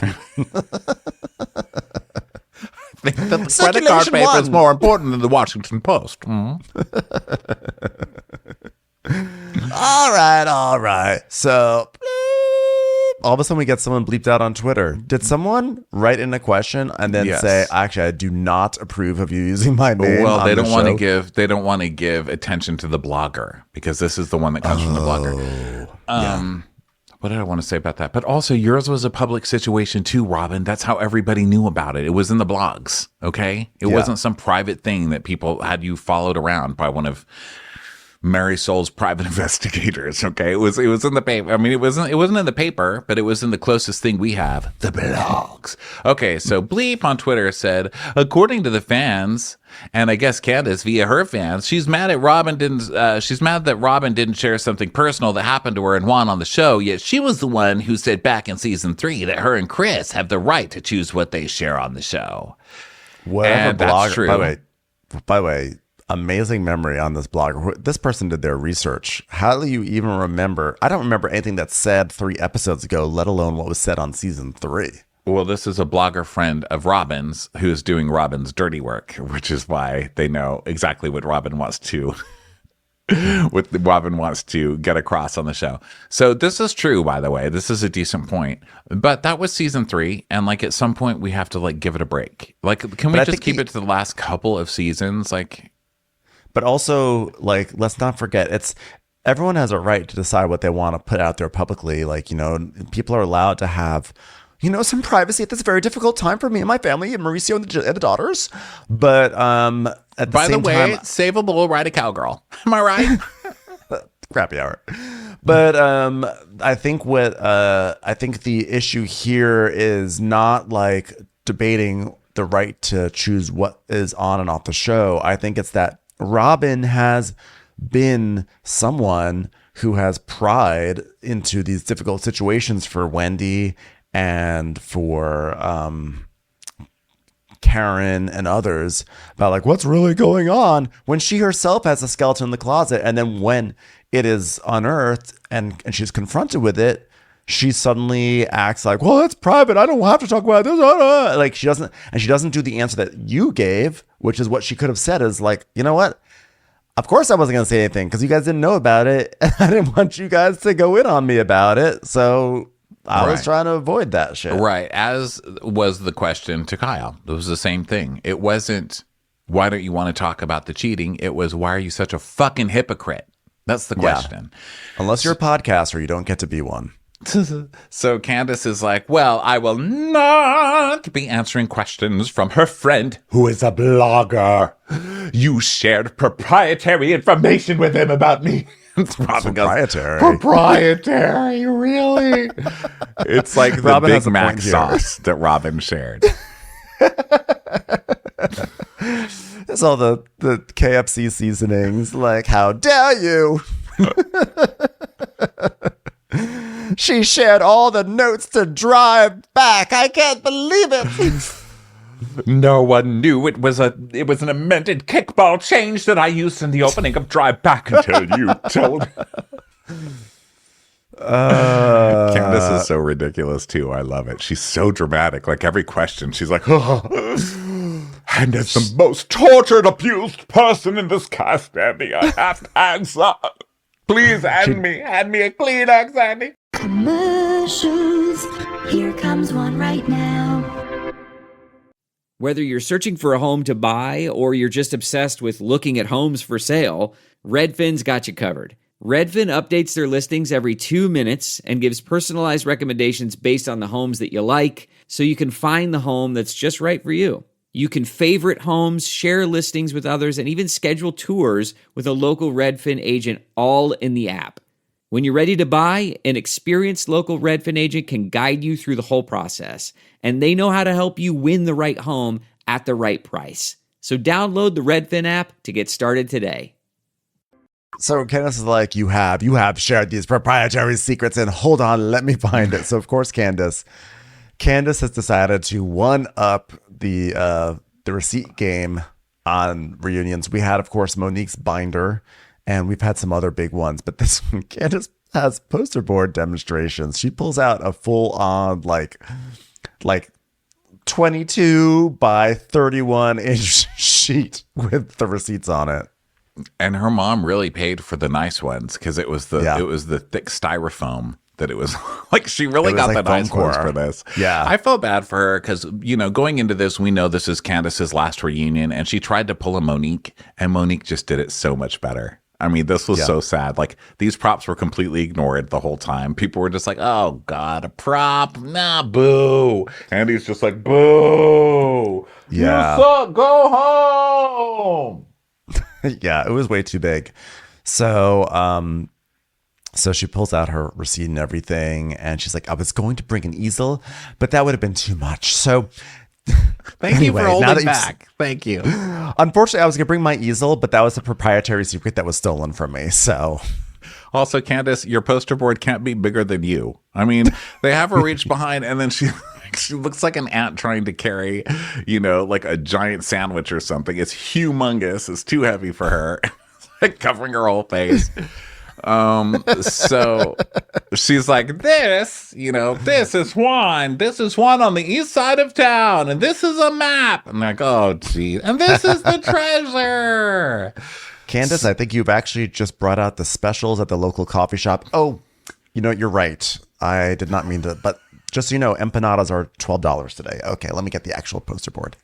I think that the credit card paper is more important than the Washington Post. All right. So all of a sudden we get someone bleeped out on Twitter. Did someone write in a question and then say, actually, I do not approve of you using my name? Well, they don't want to give attention to the blogger, because this is the one that comes from the blogger. What did I want to say about that? But also, yours was a public situation too, Robin. That's how everybody knew about it. It was in the blogs, okay? It wasn't some private thing that people had you followed around by one of Marisol's private investigators. Okay, it was in the paper. I mean, it wasn't in the paper, but it was in the closest thing we have, the blogs. Okay, so Bleep on Twitter said, according to the fans, and I guess Candace via her fans, she's mad that Robin didn't share something personal that happened to her and Juan on the show. Yet she was the one who said back in season 3 that her and Chris have the right to choose what they share on the show. Whatever and that's true. By the way, amazing memory on this blogger. This person did their research. How do you even remember? I don't remember anything that's said 3 episodes ago, let alone what was said on season 3. Well, this is a blogger friend of Robin's who's doing Robin's dirty work, which is why they know exactly what Robin wants to get across on the show. So this is true, by the way. This is a decent point. But that was season 3, and like at some point we have to like give it a break. Like, can we just keep it to the last couple of seasons? Like, but also, like, let's not forget, everyone has a right to decide what they want to put out there publicly. Like, people are allowed to have, some privacy at this very difficult time for me and my family and Mauricio and the daughters. But at the same time, save a bull, ride a cowgirl. Am I right? Crappy hour. But I think the issue here is not like debating the right to choose what is on and off the show. I think it's that Robin has been someone who has pried into these difficult situations for Wendy and for Karen and others about like what's really going on when she herself has a skeleton in the closet. And then when it is unearthed and she's confronted with it, she suddenly acts like, well, that's private. I don't have to talk about this. Like she doesn't do the answer that you gave, which is what she could have said is like, you know what? Of course I wasn't going to say anything because you guys didn't know about it. And I didn't want you guys to go in on me about it. So I was trying to avoid that shit. Right. As was the question to Kyle. It was the same thing. It wasn't, why don't you want to talk about the cheating? It was, why are you such a fucking hypocrite? That's the question. Yeah. Unless you're a podcaster, you don't get to be one. So Candace is like, well, I will not be answering questions from her friend who is a blogger. You shared proprietary information with him about me. Proprietary, really? It's like the Robin Big Mac sauce that Robin shared. It's all the KFC seasonings. Like, how dare you? She shared all the notes to drive back. I can't believe it. No one knew it was an amended kickball change that I used in the opening of Drive Back until you told. Candace is so ridiculous too. I love it. She's so dramatic. Like every question, she's like, oh. And as the most tortured, abused person in this cast, Andy, I have to answer. Please hand me a Kleenex, Andy. Commercials. Here comes one right now. Whether you're searching for a home to buy or you're just obsessed with looking at homes for sale, Redfin's got you covered. Redfin updates their listings every 2 minutes and gives personalized recommendations based on the homes that you like, so you can find the home that's just right for you. You can favorite homes, share listings with others, and even schedule tours with a local Redfin agent all in the app. When you're ready to buy, an experienced local Redfin agent can guide you through the whole process, and they know how to help you win the right home at the right price. So download the Redfin app to get started today. So Candace is like, you have shared these proprietary secrets, and hold on, let me find it. So of course, Candace has decided to one up the receipt game on reunions. We had, of course, Monique's binder, and we've had some other big ones, but this one, Candace has poster board demonstrations. She pulls out a full on like 22 by 31 inch sheet with the receipts on it. And her mom really paid for the nice ones because it was the thick styrofoam that it was like she really got the nice ones for this. Yeah. I felt bad for her because, going into this, we know this is Candace's last reunion, and she tried to pull a Monique, and Monique just did it so much better. I mean, this was so sad. Like, these props were completely ignored the whole time. People were just like, oh, God, a prop? Nah, boo. And he's just like, boo. Yeah. You suck. Go home. Yeah, it was way too big. So she pulls out her receipt and everything, and she's like, I was going to bring an easel, but that would have been too much. So Thank you for now holding that back. Thank you. unfortunately, I was going to bring my easel, but that was a proprietary secret that was stolen from me. So Also, Candace, your poster board can't be bigger than you. I mean, they have her reach behind, and then she looks like an ant trying to carry, like a giant sandwich or something. It's humongous. It's too heavy for her. It's like covering her whole face. So she's like, this is Juan. This is Juan on the east side of town, and this is a map. I'm like, oh, geez. And this is the treasure. Candace, I think you've actually just brought out the specials at the local coffee shop. Oh, you're right. I did not mean to, but just so you know, empanadas are $12 today. Okay, let me get the actual poster board.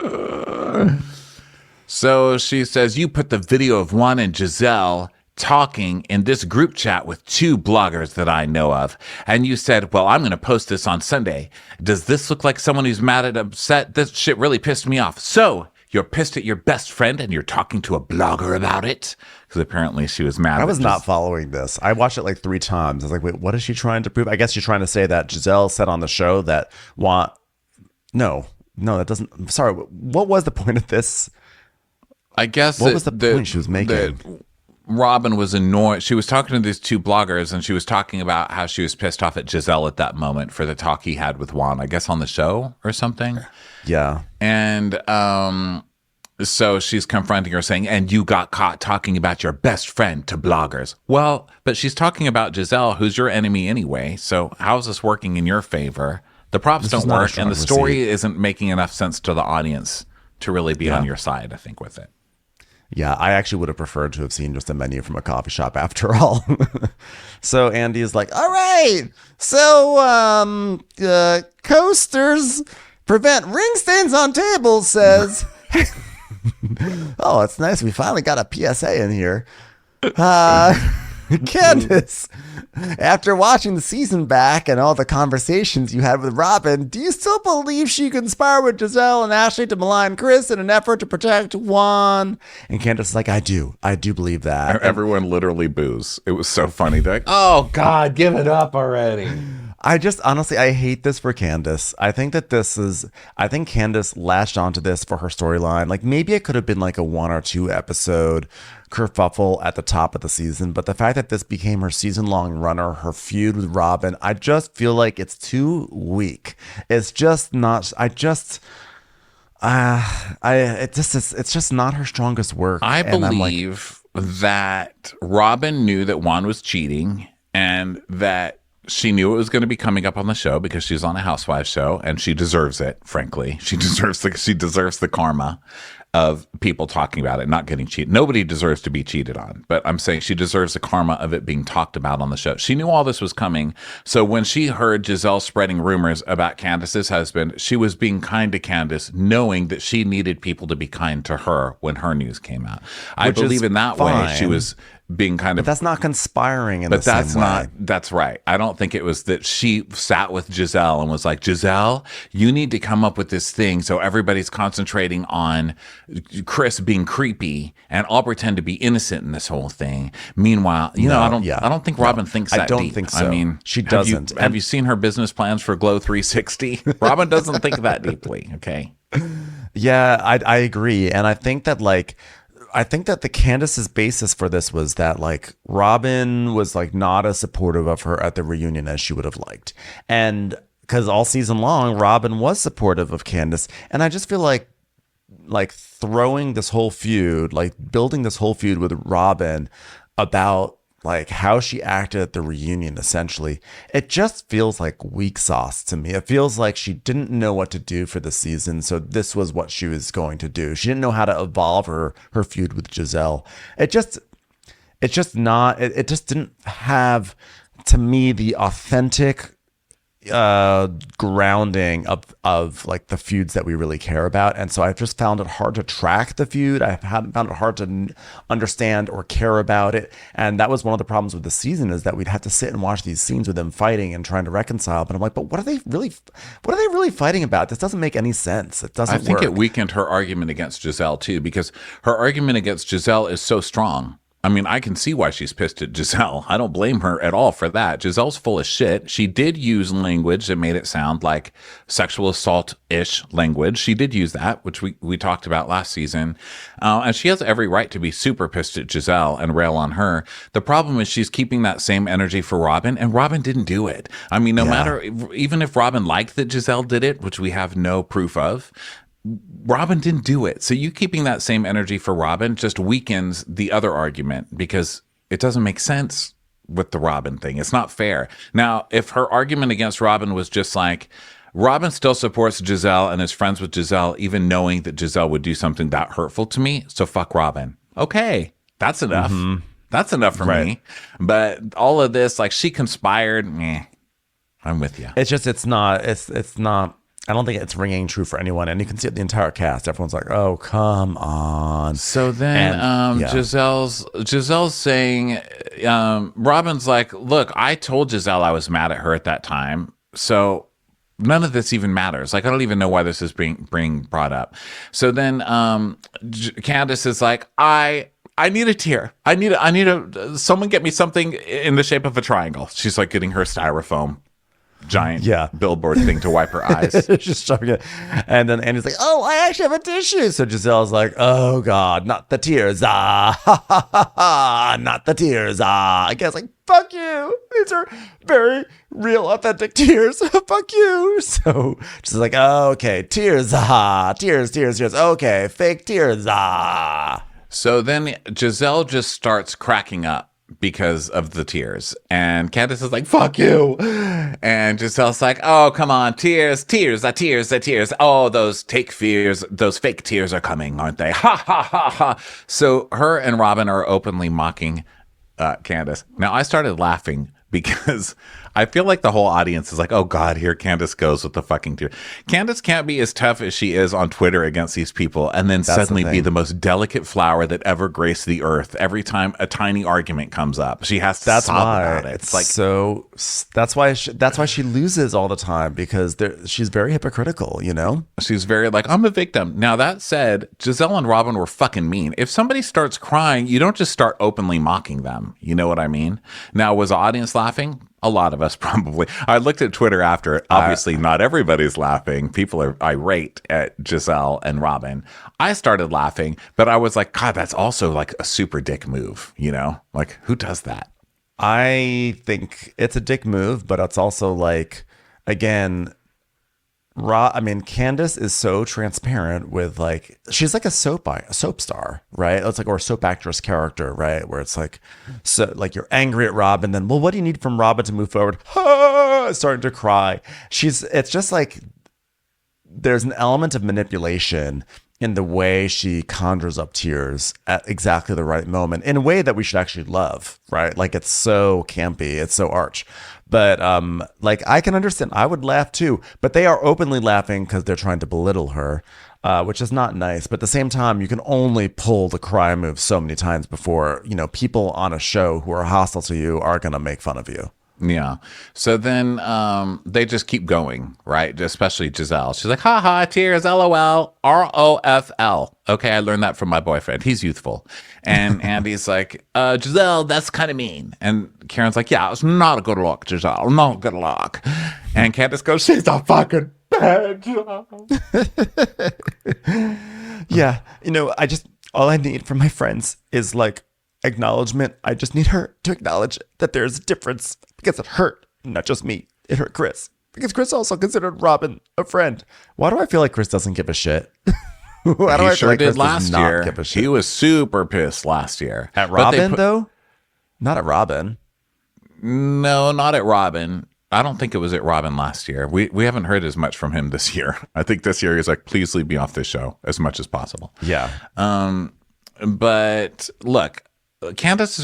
So she says, you put the video of Juan and Giselle talking in this group chat with two bloggers that I know of. And you said, well, I'm going to post this on Sunday. Does this look like someone who's mad and upset? This shit really pissed me off. So you're pissed at your best friend and you're talking to a blogger about it? Because apparently she was mad. I was not following this. I watched it like 3 times. I was like, wait, what is she trying to prove? I guess she's trying to say that Giselle said on the show that No, that doesn't. I'm sorry. What was the point of this? I guess what was the point she was making? Robin was annoyed. She was talking to these two bloggers, and she was talking about how she was pissed off at Giselle at that moment for the talk he had with Juan, I guess on the show or something. Yeah. And so she's confronting her saying, and you got caught talking about your best friend to bloggers. Well, but she's talking about Giselle, who's your enemy anyway. So how's this working in your favor? The props don't work, and the story isn't making enough sense to the audience to really be on your side, I think, with it. Yeah, I actually would have preferred to have seen just a menu from a coffee shop after all. So Andy is like, all right, so coasters prevent ring stains on tables, says. Oh, it's nice. We finally got a PSA in here. Candace, after watching the season back and all the conversations you had with Robin, do you still believe she conspired with Giselle and Ashley to malign Chris in an effort to protect Juan? And Candace is like, I do believe that. Everyone literally boos. It was so funny. They're like, oh God, give it up already. I just honestly, I hate this for Candace. I think Candace latched onto this for her storyline. Like maybe it could have been like a 1 or 2 episode kerfuffle at the top of the season, but the fact that this became her season-long runner, her feud with Robin, I just feel like it's too weak. It's just not. It's just not her strongest work. I believe that Robin knew that Juan was cheating and that she knew it was going to be coming up on the show because she's on a Housewives show and she deserves it. Frankly, she deserves the karma of people talking about it, not getting cheated. Nobody deserves to be cheated on, but I'm saying she deserves the karma of it being talked about on the show. She knew all this was coming. So when she heard Giselle spreading rumors about Candace's husband, she was being kind to Candace, knowing that she needed people to be kind to her when her news came out. I believe in that way she was being kind of. But that's not conspiring in the same way. But that's not. That's right. I don't think it was that she sat with Giselle and was like, Giselle, you need to come up with this thing so everybody's concentrating on Chris being creepy, and I'll pretend to be innocent in this whole thing. Meanwhile, I don't think Robin thinks that deep. I don't think so. I mean, she doesn't. Have you seen her business plans for Glow 360? Robin doesn't think that deeply. Okay. Yeah, I agree, and I think that the Candace's basis for this was that like Robin was like not as supportive of her at the reunion as she would have liked. And because all season long, Robin was supportive of Candace. And I just feel like throwing this whole feud, like building this whole feud with Robin about like how she acted at the reunion, essentially, it just feels like weak sauce to me. It feels like she didn't know what to do for the season, so this was what she was going to do. She didn't know how to evolve her feud with Giselle. It just didn't have, to me, the authentic grounding of like the feuds that we really care about. And so I've just found it hard to track the feud. I haven't found it hard to understand or care about it. And that was one of the problems with the season, is that we'd have to sit and watch these scenes with them fighting and trying to reconcile. But I'm like, but what are they really fighting about? This doesn't make any sense. It doesn't work. I think it weakened her argument against Giselle too, because her argument against Giselle is so strong. I mean, I can see why she's pissed at Giselle. I don't blame her at all for that. Giselle's full of shit. She did use language that made it sound like sexual assault-ish language. She did use that, which we talked about last season. And she has every right to be super pissed at Giselle and rail on her. The problem is she's keeping that same energy for Robin, and Robin didn't do it. I mean, no matter, even if Robin liked that Giselle did it, which we have no proof of, Robin didn't do it. So you keeping that same energy for Robin just weakens the other argument because it doesn't make sense with the Robin thing. It's not fair. Now, if her argument against Robin was just like, Robin still supports Giselle and is friends with Giselle, even knowing that Giselle would do something that hurtful to me, so fuck Robin. Okay, that's enough. That's enough for me. But all of this, like she conspired, I'm with you. It's not. I don't think it's ringing true for anyone. And you can see it, the entire cast. Everyone's like, oh, come on. So then Giselle's saying, Robin's like, look, I told Giselle I was mad at her at that time. So none of this even matters. Like, I don't even know why this is being brought up. So then Candace is like, I need a tear. I need someone get me something in the shape of a triangle. She's like getting her styrofoam giant billboard thing to wipe her eyes. Just shoving it. And then Andy's like, oh, I actually have a tissue. So Giselle's like, oh God, not the tears. Ha ha ha ha. Not the tears. I guess like, fuck you. These are very real, authentic tears. Fuck you. So she's like, oh, okay, tears. Tears. Okay, fake tears. So then Giselle just starts cracking up because of the tears. And Candace is like, fuck you. And Giselle's like, oh, come on, tears. Oh, those fake tears are coming, aren't they? Ha, ha, ha, ha. So her and Robin are openly mocking Candace. Now, I started laughing because I feel like the whole audience is like, oh God, here Candace goes with the fucking tear. Candace can't be as tough as she is on Twitter against these people and then suddenly be the most delicate flower that ever graced the earth every time a tiny argument comes up. She has to sob about it. It's like, so that's why she loses all the time, because she's very hypocritical, you know? She's very like, I'm a victim. Now that said, Giselle and Robin were fucking mean. If somebody starts crying, you don't just start openly mocking them. You know what I mean? Now, was the audience laughing? A lot of us probably. I looked at Twitter after. Obviously, not everybody's laughing. People are irate at Giselle and Robin. I started laughing, but I was like, God, that's also like a super dick move, you know? Like, who does that? I think it's a dick move, but it's also like, again, Candace is so transparent with, like, she's like a soap star, right? It's like, or a soap actress character, right? Where it's like, so like you're angry at Robin, then, well, what do you need from Robin to move forward? Starting to cry. It's just like, there's an element of manipulation in the way she conjures up tears at exactly the right moment, in a way that we should actually love, right? Like, it's so campy, it's so arch. But like, I can understand, I would laugh too, but they are openly laughing because they're trying to belittle her, which is not nice. But at the same time, you can only pull the cry move so many times before, you know, people on a show who are hostile to you are going to make fun of you. Yeah. So then they just keep going, right? Especially Giselle. She's like, ha ha, tears, LOL, ROFL. Okay, I learned that from my boyfriend. He's youthful. And Andy's like, Giselle, that's kind of mean. And Karen's like, yeah, it's not a good look, Giselle. Not a good look. And Candace goes, she's a fucking bad job. Yeah. You know, all I need from my friends is like acknowledgement. I just need her to acknowledge that there's a difference, because it hurt, not just me. It hurt Chris, because Chris also considered Robin a friend. Why do I feel like Chris doesn't give a shit? Why do he I sure feel like did Chris last does not year. give a shit? He was super pissed last year. At Robin, though? Not at Robin. No, not at Robin. I don't think it was at Robin last year. We haven't heard as much from him this year. I think this year he's like, please leave me off this show as much as possible. Yeah. But look, Candace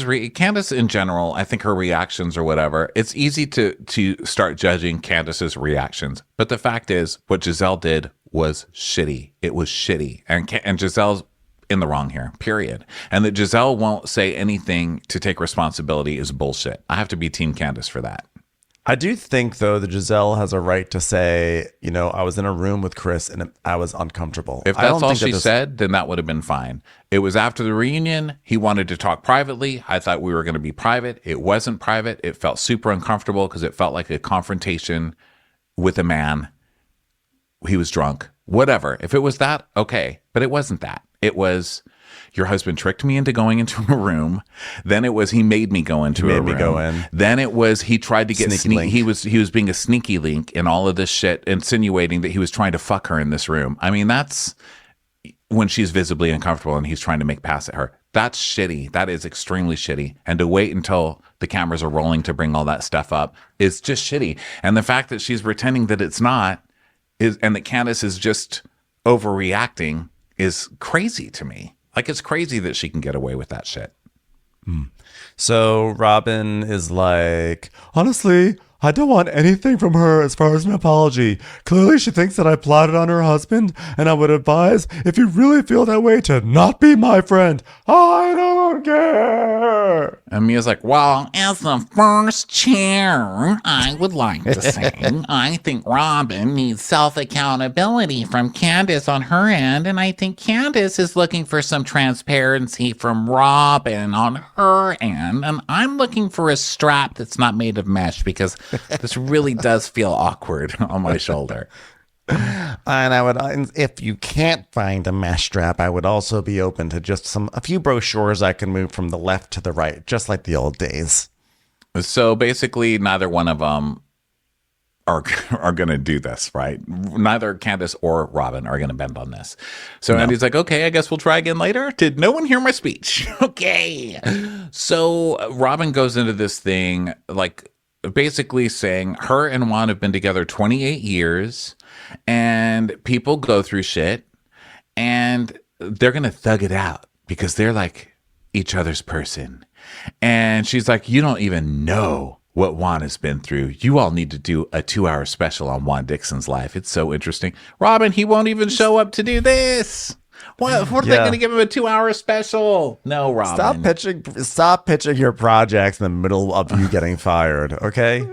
in general, I think her reactions or whatever, it's easy to start judging Candace's reactions. But the fact is, what Giselle did was shitty. It was shitty. And Giselle's in the wrong here, period. And that Giselle won't say anything to take responsibility is bullshit. I have to be Team Candace for that. I do think, though, that Giselle has a right to say, I was in a room with Chris and I was uncomfortable. If that's all she said, then that would have been fine. It was after the reunion. He wanted to talk privately. I thought we were going to be private. It wasn't private. It felt super uncomfortable because it felt like a confrontation with a man. He was drunk. Whatever. If it was that, okay. But it wasn't that. It was... Your husband tricked me into going into a room. Then it was he made me go into a room. Made me go in. Then it was he tried to get Sneaky link. He was being a sneaky link in all of this shit, insinuating that he was trying to fuck her in this room. I mean, that's when she's visibly uncomfortable and he's trying to make pass at her. That's shitty. That is extremely shitty. And to wait until the cameras are rolling to bring all that stuff up is just shitty. And the fact that she's pretending that it's not and that Candace is just overreacting is crazy to me. Like, it's crazy that she can get away with that shit. So Robin is like, honestly, I don't want anything from her as far as an apology. Clearly, she thinks that I plotted on her husband, and I would advise, if you really feel that way, to not be my friend. I don't care. And Mia's like, well, as the first chair, I would like to say, I think Robin needs self-accountability from Candace on her end, and I think Candace is looking for some transparency from Robin on her end, and I'm looking for a strap that's not made of mesh, because this really does feel awkward on my shoulder. And I would, if you can't find a mesh strap, I would also be open to just a few brochures I can move from the left to the right, just like the old days. So basically, neither one of them are going to do this, right? Neither Candace or Robin are going to bend on this. So Andy's like, okay, I guess we'll try again later. Did no one hear my speech? Okay. So Robin goes into this thing like basically saying her and Juan have been together 28 years and people go through shit and they're going to thug it out because they're like each other's person. And she's like, you don't even know what Juan has been through. You all need to do a 2-hour special on Juan Dixon's life. It's so interesting. Robin, he won't even show up to do this. What are they going to give him a 2-hour special? No, Robin. Stop pitching your projects in the middle of you getting fired, okay?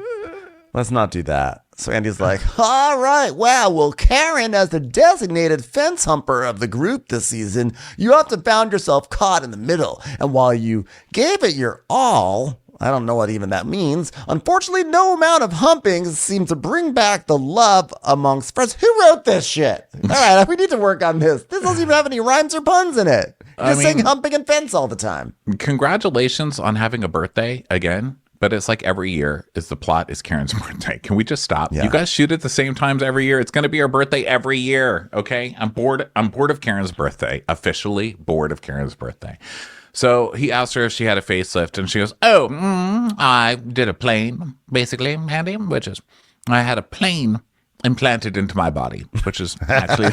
Let's not do that. So Andy's like, all right, well, Karen, as the designated fence humper of the group this season, you often found yourself caught in the middle. And while you gave it your all, I don't know what even that means, unfortunately, no amount of humping seemed to bring back the love amongst friends. Who wrote this shit? All right, we need to work on this. This doesn't even have any rhymes or puns in it. You're just saying humping and fence all the time. Congratulations on having a birthday again. But it's like every year is the plot is Karen's birthday. Can we just stop? Yeah. You guys shoot at the same times every year. It's going to be our birthday every year. Okay. I'm bored of Karen's birthday. Officially bored of Karen's birthday. So he asked her if she had a facelift and she goes, I did a plane, basically, Andy, which is I had a plane implanted into my body, which is actually,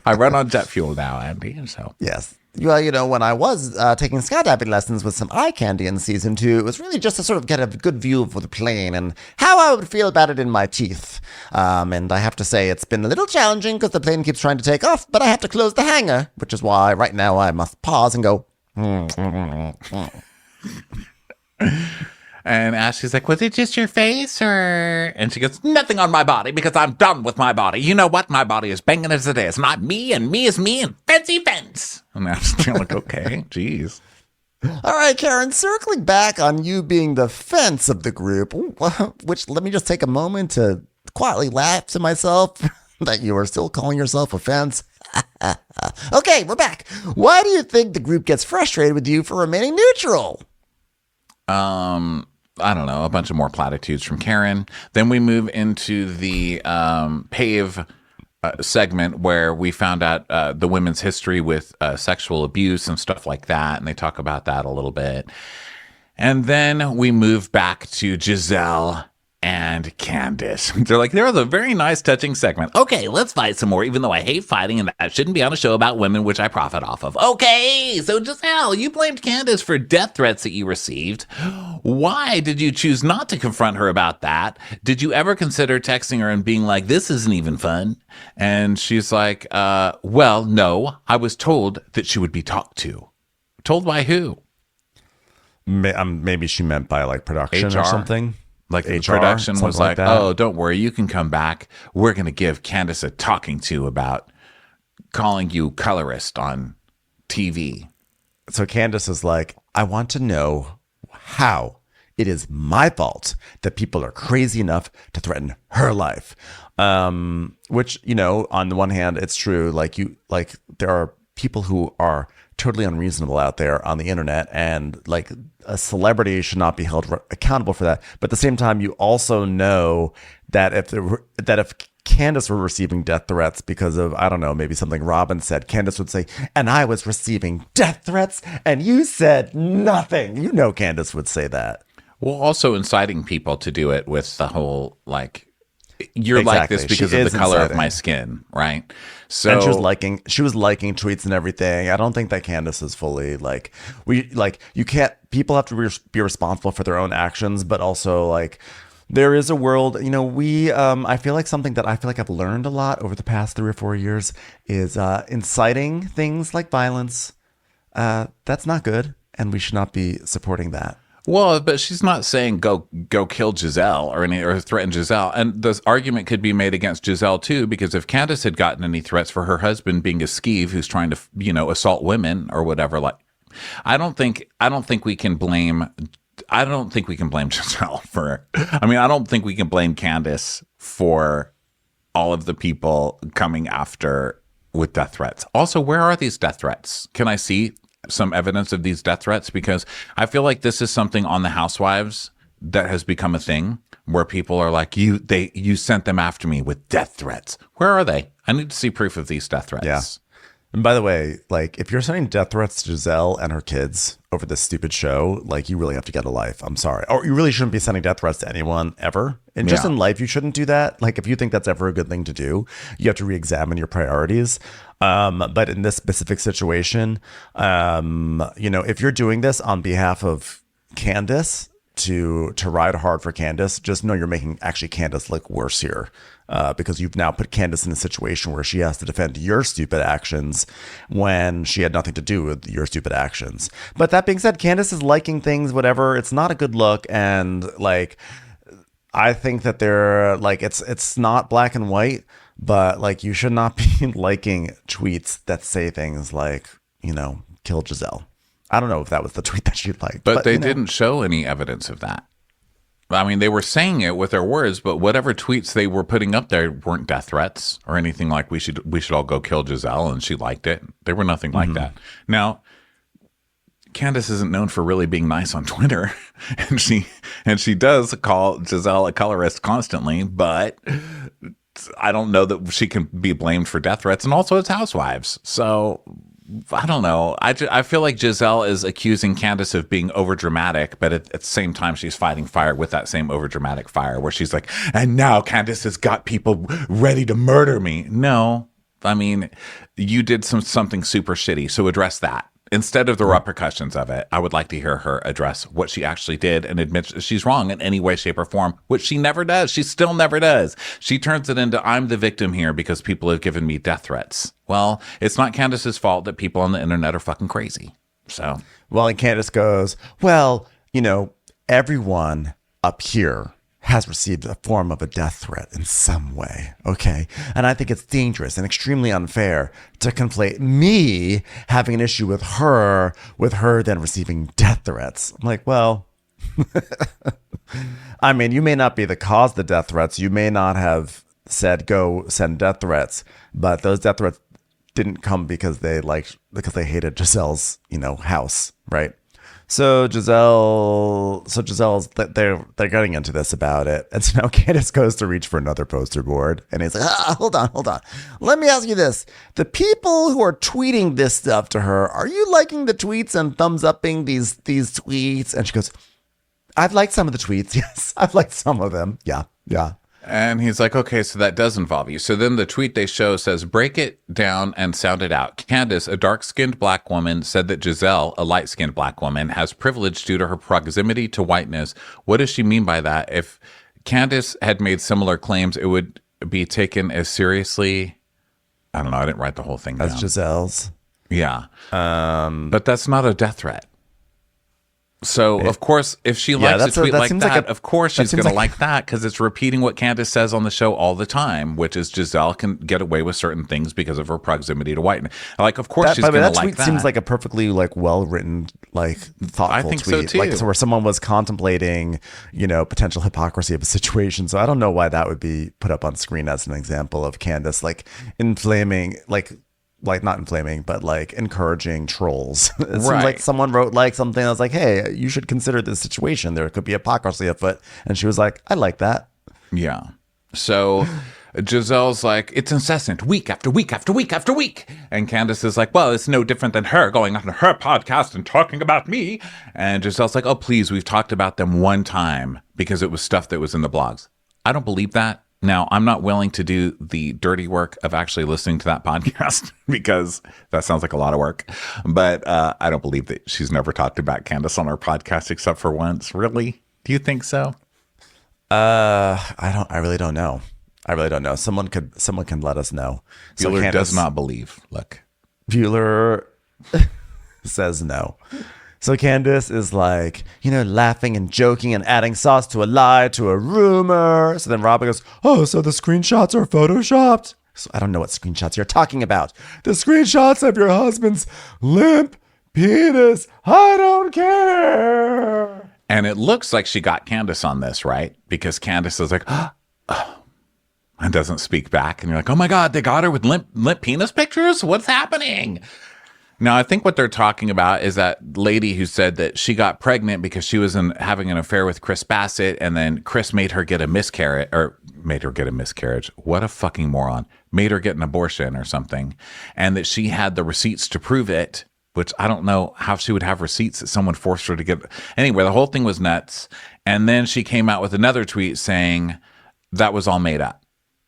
I run on jet fuel now, Andy. So yes. Well, when I was taking skydiving lessons with some eye candy in season 2, it was really just to sort of get a good view of the plane and how I would feel about it in my teeth. And I have to say it's been a little challenging because the plane keeps trying to take off, but I have to close the hangar, which is why right now I must pause and go. And Ashley's like, was it just your face or? And she goes, nothing on my body because I'm done with my body. You know what? My body is banging as it is. Not me and me is me and fancy fence. And Ashley's like, okay, geez. All right, Karen, circling back on you being the fence of the group, which let me just take a moment to quietly laugh to myself that you are still calling yourself a fence. Okay, we're back. Why do you think the group gets frustrated with you for remaining neutral? I don't know, a bunch of more platitudes from Karen. Then we move into the PAVE segment where we found out the women's history with sexual abuse and stuff like that, and they talk about that a little bit. And then we move back to Giselle and Candace. They're like, there was a very nice, touching segment. Okay, let's fight some more, even though I hate fighting and that shouldn't be on a show about women, which I profit off of. Okay, so Giselle, you blamed Candace for death threats that you received. Why did you choose not to confront her about that? Did you ever consider texting her and being like, this isn't even fun? And she's like, well, no, I was told that she would be talked to. Told by who? Maybe she meant by like production HR. or something. Like the HR, production was something like like, that. oh, don't worry, you can come back. We're going to give Candace a talking to about calling you colorist on TV. So Candace is like, I want to know how it is my fault that people are crazy enough to threaten her life. Which, you know, on the one hand, it's true. Like there are people who are totally unreasonable out there on the internet, and like a celebrity should not be held accountable for that. But at the same time, you also know that if Candace were receiving death threats because of, I don't know, maybe something Robin said, Candace would say, and I was receiving death threats and you said nothing. You know, Candace would say that. Well, also inciting people to do it with the whole, like, you're like this because of the color of my skin, right? So, and she was liking tweets and everything. I don't think that Candace is fully like, you can't, people have to be responsible for their own actions, but also like, there is a world, you know, I feel like something that I feel like I've learned a lot over the past 3 or 4 years is inciting things like violence. That's not good, and we should not be supporting that. well, but she's not saying go kill Giselle or threaten Giselle. And the argument could be made against Giselle too, because if Candace had gotten any threats for her husband being a skeeve who's trying to, you know, assault women or whatever, like, I don't think we can blame Giselle for, I mean, I don't think we can blame Candace for all of the people coming after with death threats. Also, where are these death threats? Can I see some evidence of these death threats? Because I feel like this is something on the Housewives that has become a thing where people are like, you sent them after me with death threats. Where are they? I need to see proof of these death threats. Yeah. And by the way, like, if you're sending death threats to Giselle and her kids over this stupid show, like, you really have to get a life. I'm sorry. Or you really shouldn't be sending death threats to anyone ever. And just in life, you shouldn't do that. Like, if you think that's ever a good thing to do, you have to re-examine your priorities. But in this specific situation, you know, if you're doing this on behalf of Candace to ride hard for Candace, just know you're making actually Candace look worse here. Because you've now put Candace in a situation where she has to defend your stupid actions when she had nothing to do with your stupid actions. But that being said, Candace is liking things, whatever. It's not a good look. And like, I think that they're like, it's not black and white, but like, you should not be liking tweets that say things like, you know, kill Giselle. I don't know if that was the tweet that she liked. But they didn't show any evidence of that. I mean, they were saying it with their words, but whatever tweets they were putting up there weren't death threats or anything like we should all go kill Giselle, and she liked it. They were nothing like that. Now, Candace isn't known for really being nice on Twitter, and she does call Giselle a colorist constantly, but I don't know that she can be blamed for death threats. And also, it's Housewives, so I don't know. I feel like Giselle is accusing Candace of being overdramatic, but at the same time, she's fighting fire with that same overdramatic fire where she's like, and now Candace has got people ready to murder me. No, I mean, you did something super shitty, so address that. Instead of the repercussions of it, I would like to hear her address what she actually did and admit she's wrong in any way, shape, or form, which she never does. She still never does. She turns it into, I'm the victim here because people have given me death threats. Well, it's not Candace's fault that people on the internet are fucking crazy. So, well, and Candace goes, well, you know, everyone up here has received a form of a death threat in some way, okay? And I think it's dangerous and extremely unfair to conflate me having an issue with her then receiving death threats. I'm like, well, I mean, you may not be the cause of the death threats. You may not have said, go send death threats, but those death threats didn't come because they hated Giselle's, you know, house, right? So Giselle's they're getting into this about it, and so now Candace goes to reach for another poster board, and he's like, hold on, let me ask you this: the people who are tweeting this stuff to her, are you liking the tweets and thumbs upping these tweets? And she goes, I've liked some of the tweets. Yes, I've liked some of them. Yeah. And he's like, okay, so that does involve you. So then the tweet they show says, break it down and sound it out. Candace, a dark-skinned black woman, said that Giselle, a light-skinned black woman, has privilege due to her proximity to whiteness. What does she mean by that? If Candace had made similar claims, it would be taken as seriously. I don't know. I didn't write the whole thing down. That's Giselle's. Yeah. But that's not a death threat. So, of course, if she likes a tweet like that, of course she's going to like that because it's repeating what Candace says on the show all the time, which is Giselle can get away with certain things because of her proximity to white. Like, of course she's going to like that. That tweet seems like a perfectly well-written, thoughtful I think tweet. so, too. Where someone was contemplating, potential hypocrisy of a situation. So I don't know why that would be put up on screen as an example of Candace, inflaming, not inflaming, but encouraging trolls. It seems like someone wrote something that was like, hey, you should consider this situation. There could be hypocrisy afoot. And she was like, I like that. Yeah. So Giselle's like, it's incessant, week after week after week after week. And Candace is like, well, it's no different than her going on her podcast and talking about me. And Giselle's like, oh, please, we've talked about them one time because it was stuff that was in the blogs. I don't believe that. Now, I'm not willing to do the dirty work of actually listening to that podcast because that sounds like a lot of work. But I don't believe that she's never talked about Candace on her podcast except for once. Really? Do you think so? I really don't know. Someone can let us know. Bueller does not believe. Look. Bueller says no. So Candace is laughing and joking and adding sauce to a lie, to a rumor. So then Robin goes, oh, so the screenshots are photoshopped? So I don't know what screenshots you're talking about. The screenshots of your husband's limp penis. I don't care. And it looks like she got Candace on this, right? Because Candace is like, oh, and doesn't speak back. And you're like, oh my God, they got her with limp penis pictures? What's happening? Now, I think what they're talking about is that lady who said that she got pregnant because she was having an affair with Chris Bassett, and then Chris made her get a miscarriage. What a fucking moron. Made her get an abortion or something. And that she had the receipts to prove it, which I don't know how she would have receipts that someone forced her to get. Anyway, the whole thing was nuts. And then she came out with another tweet saying that was all made up.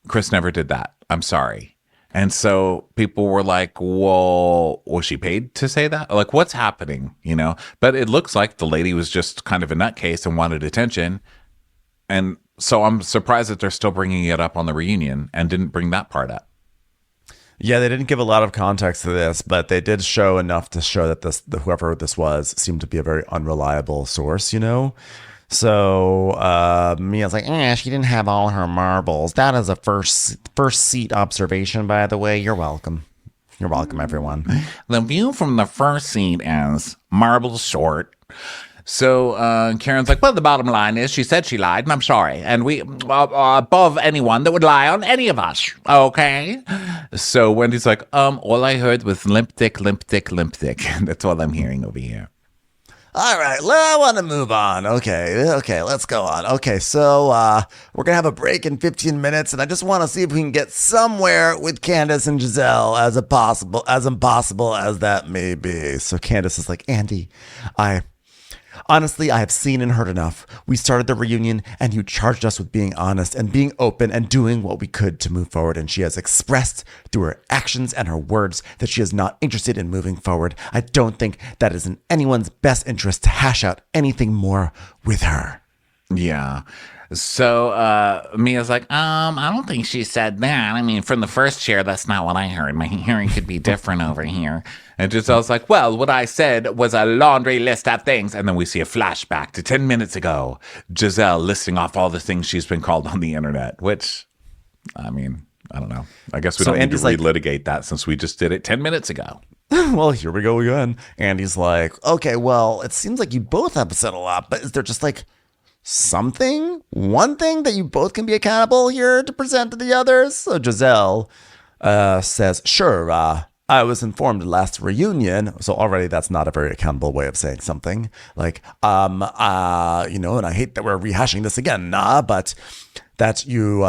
Chris never did that. I'm sorry. And so people were like, well, was she paid to say that? Like, what's happening? But it looks like the lady was just kind of a nutcase and wanted attention. And so I'm surprised that they're still bringing it up on the reunion and didn't bring that part up. Yeah, they didn't give a lot of context to this, but they did show enough to show that whoever this was seemed to be a very unreliable source, So Mia's like, she didn't have all her marbles. That is a first seat observation, by the way. You're welcome. You're welcome, everyone. The view from the first seat is marbles short. So Karen's like, well, the bottom line is she said she lied, and I'm sorry. And we are above anyone that would lie on any of us. Okay? So Wendy's like, all I heard was limp dick, limp dick, limp dick. That's all I'm hearing over here. All right, I want to move on. Okay, let's go on. Okay, so we're going to have a break in 15 minutes, and I just want to see if we can get somewhere with Candace and Giselle as impossible as that may be. So Candace is like, Andy, honestly, I have seen and heard enough. We started the reunion and you charged us with being honest and being open and doing what we could to move forward. And she has expressed through her actions and her words that she is not interested in moving forward. I don't think that is in anyone's best interest to hash out anything more with her. Yeah. So Mia's like, I don't think she said that. I mean, from the first chair, that's not what I heard. My hearing could be different over here. And Giselle's like, well, what I said was a laundry list of things. And then we see a flashback to 10 minutes ago. Giselle listing off all the things she's been called on the internet, which, I mean, I don't know. I guess we don't need to relitigate that since we just did it 10 minutes ago. Well, here we go again. Andy's like, okay, well, it seems like you both have said a lot, but is there just one thing that you both can be accountable here to present to the others? So Giselle says, sure, I was informed last reunion. So already that's not a very accountable way of saying something. And I hate that we're rehashing this again, but that you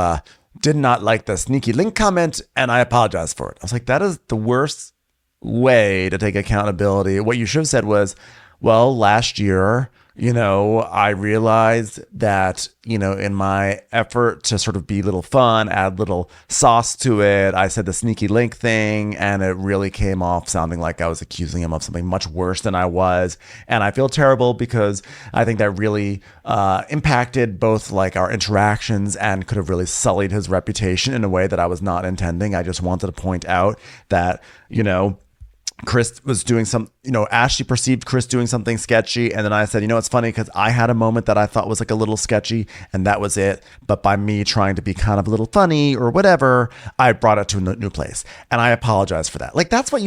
did not like the sneaky link comment, and I apologize for it. I was like, that is the worst way to take accountability. What you should have said was, well, last year, I realized that, in my effort to sort of be a little fun, add little sauce to it, I said the sneaky link thing, and it really came off sounding like I was accusing him of something much worse than I was. And I feel terrible because I think that really impacted both our interactions and could have really sullied his reputation in a way that I was not intending. I just wanted to point out that, Chris was doing Ashley perceived Chris doing something sketchy. And then I said, it's funny because I had a moment that I thought was like a little sketchy and that was it. But by me trying to be kind of a little funny or whatever, I brought it to a new place. And I apologize for that. Like, that's what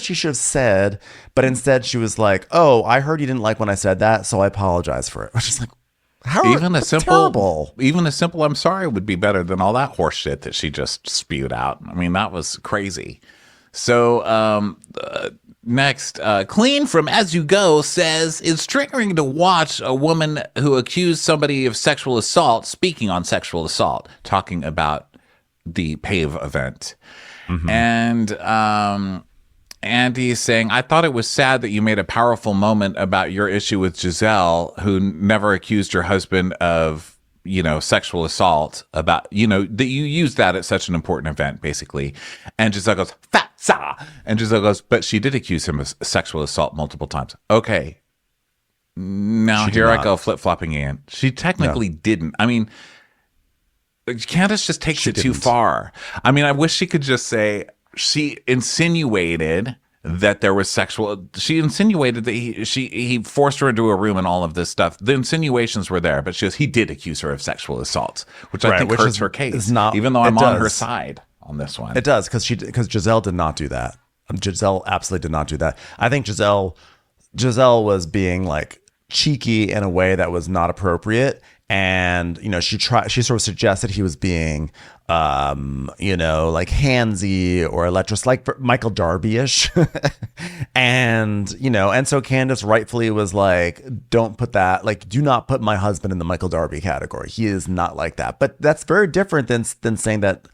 she should have said. But instead she was like, oh, I heard you didn't like when I said that, so I apologize for it. Which is like, even a simple I'm sorry would be better than all that horse shit that she just spewed out. I mean, that was crazy. So next, Clean from As You Go says, it's triggering to watch a woman who accused somebody of sexual assault speaking on sexual assault, talking about the PAVE event. And Andy's saying, I thought it was sad that you made a powerful moment about your issue with Giselle, who never accused her husband of sexual assault, about, that you used that at such an important event, basically. And Giselle goes, Fatsa! And Giselle goes, but she did accuse him of sexual assault multiple times. Okay. Now here I go flip-flopping again. She technically didn't. I mean, Candace just takes it too far. I mean, I wish she could just say she insinuated that there was she insinuated that he forced her into a room and all of this stuff. The insinuations were there, but he did accuse her of sexual assault, which I think hurts her case, even though I'm on her side on this one. It does, because Giselle did not do that. Giselle absolutely did not do that. I think Giselle was being like cheeky in a way that was not appropriate. And, she sort of suggested he was being, like handsy or electric, like Michael Darby-ish. and so Candace rightfully was like, don't put that, like, do not put my husband in the Michael Darby category. He is not like that. But that's very different than saying that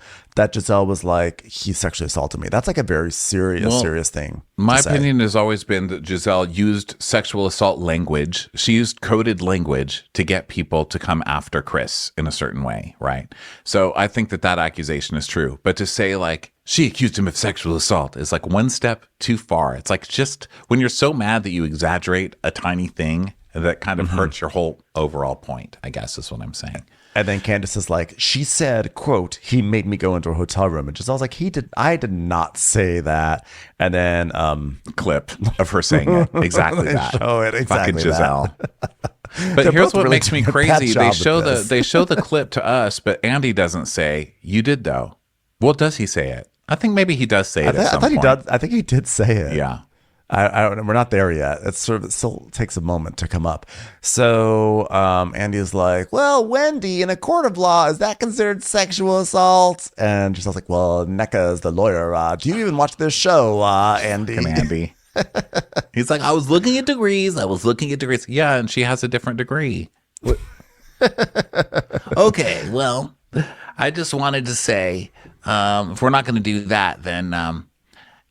Giselle was like, he sexually assaulted me. That's like a very serious thing. My opinion has always been that Giselle used sexual assault language. She used coded language to get people to come after Chris in a certain way, right? So I think that accusation is true. But to say like, she accused him of sexual assault is like one step too far. It's like, just when you're so mad that you exaggerate a tiny thing, that kind of hurts your whole overall point, I guess is what I'm saying. And then Candace is like, she said, quote, he made me go into a hotel room. And Giselle's like, I did not say that. And then clip of her saying it. Exactly that. Show it exactly. Fucking Giselle. But here's what makes me crazy. They show the clip to us, but Andy doesn't say, you did though. Well, does he say it? I think maybe he does say it at some point. I think he did say it. Yeah. I don't. We're not there yet. It still takes a moment to come up. So Andy is like, well, Wendy, in a court of law, is that considered sexual assault? And Giselle's like, well, NECA is the lawyer. Do you even watch this show, Andy? Andy. He's like, I was looking at degrees. Yeah, and she has a different degree. Okay, well, I just wanted to say, if we're not going to do that, then...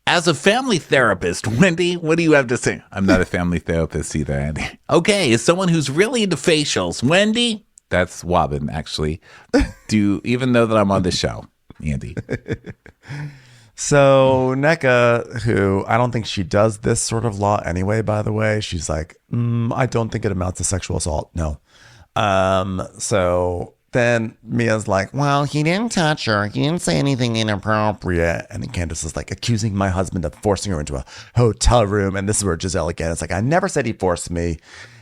as a family therapist, Wendy, what do you have to say? I'm not a family therapist either, Andy. Okay, as someone who's really into facials, Wendy, that's Wobbin, actually. Even though that I'm on the show, Andy. So NECA, who I don't think she does this sort of law anyway, by the way, she's like, I don't think it amounts to sexual assault. No. So then Mia's like, well, he didn't touch her. He didn't say anything inappropriate. And then Candace is like accusing my husband of forcing her into a hotel room. And this is where Giselle again, it's like, I never said he forced me.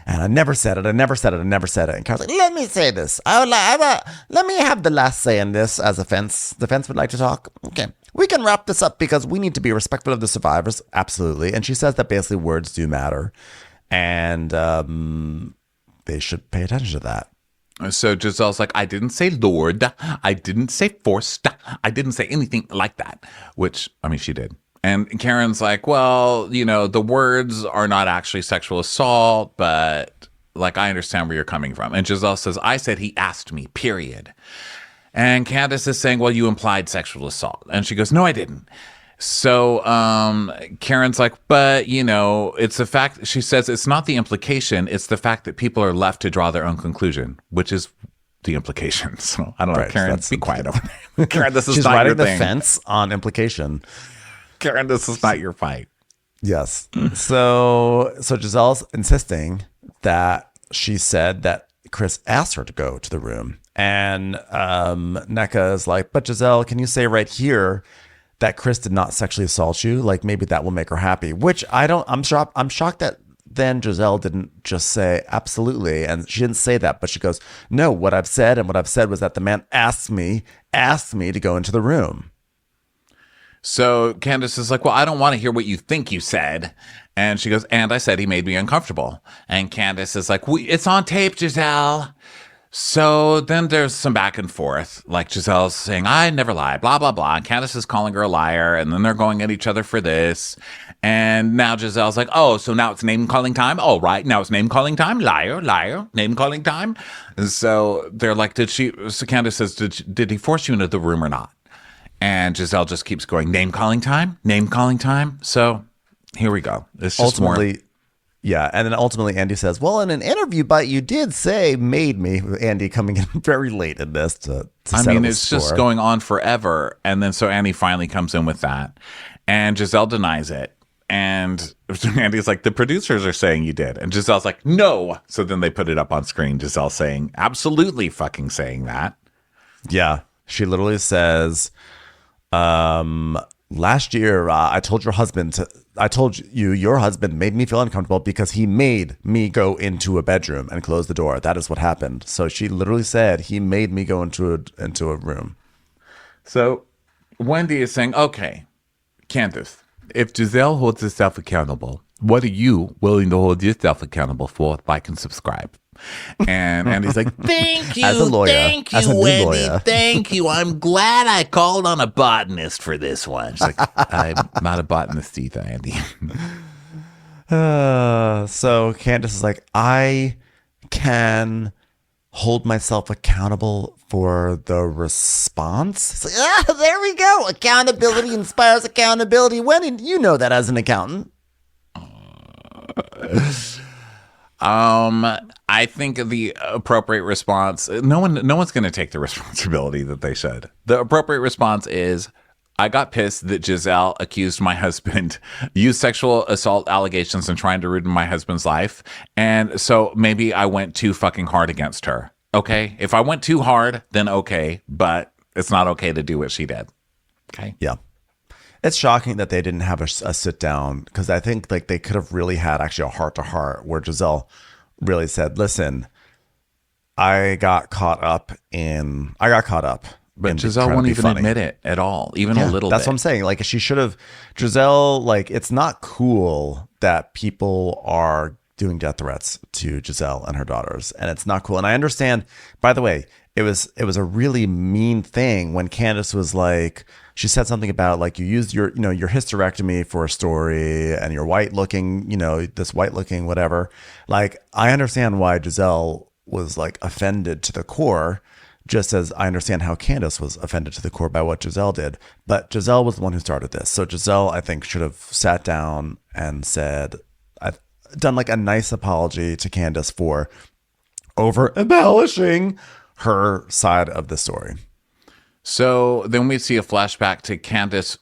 And I never said it. And Carol's like, let me say this. Let me have the last say in this as a fence. The fence would like to talk. Okay. We can wrap this up because we need to be respectful of the survivors. Absolutely. And she says that basically words do matter. And they should pay attention to that. So Giselle's like, I didn't say Lord. I didn't say forced. I didn't say anything like that. Which, I mean, she did. And Karen's like, well, the words are not actually sexual assault, but like, I understand where you're coming from. And Giselle says, I said he asked me, period. And Candace is saying, well, you implied sexual assault. And she goes, no, I didn't. So Karen's like, but, it's the fact, she says, it's not the implication. It's the fact that people are left to draw their own conclusion, which is the implication. So I don't know. Right, Karen, be quiet over there. Karen, this is She's not writing your the thing. fence on implication. Karen, this is not your fight. Yes. So Giselle's insisting that she said that Chris asked her to go to the room. And NECA is like, but Giselle, can you say right here that Chris did not sexually assault you, like maybe that will make her happy. Which I'm shocked that then Giselle didn't just say absolutely, and she didn't say that, but she goes, no, what I've said was that the man asked me to go into the room. So Candace is like, well, I don't want to hear what you think you said. And she goes, and I said he made me uncomfortable. And Candace is like, it's on tape, Giselle. So then there's some back and forth, like Giselle's saying, I never lie, blah, blah, blah. And Candace is calling her a liar. And then they're going at each other for this. And now Giselle's like, oh, so now it's name calling time. Oh, right. Now it's name calling time. Liar, liar, name calling time. And so they're like, so Candace says, did he force you into the room or not? And Giselle just keeps going, name calling time, name calling time. So here we go. It's just ultimately, yeah. And then ultimately Andy says, well, in an interview, but you did say made me. Andy coming in very late in this to it's just going on forever. And then so Andy finally comes in with that. And Giselle denies it. And Andy's like, the producers are saying you did. And Giselle's like, no. So then they put it up on screen. Giselle saying, absolutely fucking saying that. Yeah. She literally says, last year, I told your husband made me feel uncomfortable because he made me go into a bedroom and close the door. That is what happened. So she literally said he made me go into a room. So Wendy is saying, okay, Candace, if Giselle holds herself accountable, what are you willing to hold yourself accountable for? Like and subscribe. And he's like, thank you, as a lawyer, thank you, as a Wendy, lawyer. thank you. I'm glad I called on a botanist for this one. She's like, I'm not a botanist either, Andy. So Candace is like, I can hold myself accountable for the response. It's like, there we go. Accountability inspires accountability. Wendy, you know that as an accountant. I think the appropriate response, no one's going to take the responsibility that they should. The appropriate response is, I got pissed that Giselle accused my husband, used sexual assault allegations and trying to ruin my husband's life. And so maybe I went too fucking hard against her. Okay. If I went too hard, then okay. But it's not okay to do what she did. Okay. Yeah. It's shocking that they didn't have a sit down, because I think like they could have really had actually a heart to heart where Giselle really said, listen, I got caught up. But Giselle won't even admit it at all, even a little bit. That's what I'm saying. Like she should have, Giselle, like it's not cool that people are doing death threats to Giselle and her daughters. And it's not cool. And I understand, by the way, it was a really mean thing when Candace was like, she said something about like you used your hysterectomy for a story and you're white looking, this white looking, whatever. Like, I understand why Giselle was like offended to the core, just as I understand how Candace was offended to the core by what Giselle did. But Giselle was the one who started this. So Giselle, I think, should have sat down and said, I've done like a nice apology to Candace for over embellishing her side of the story. So then we see a flashback to Candace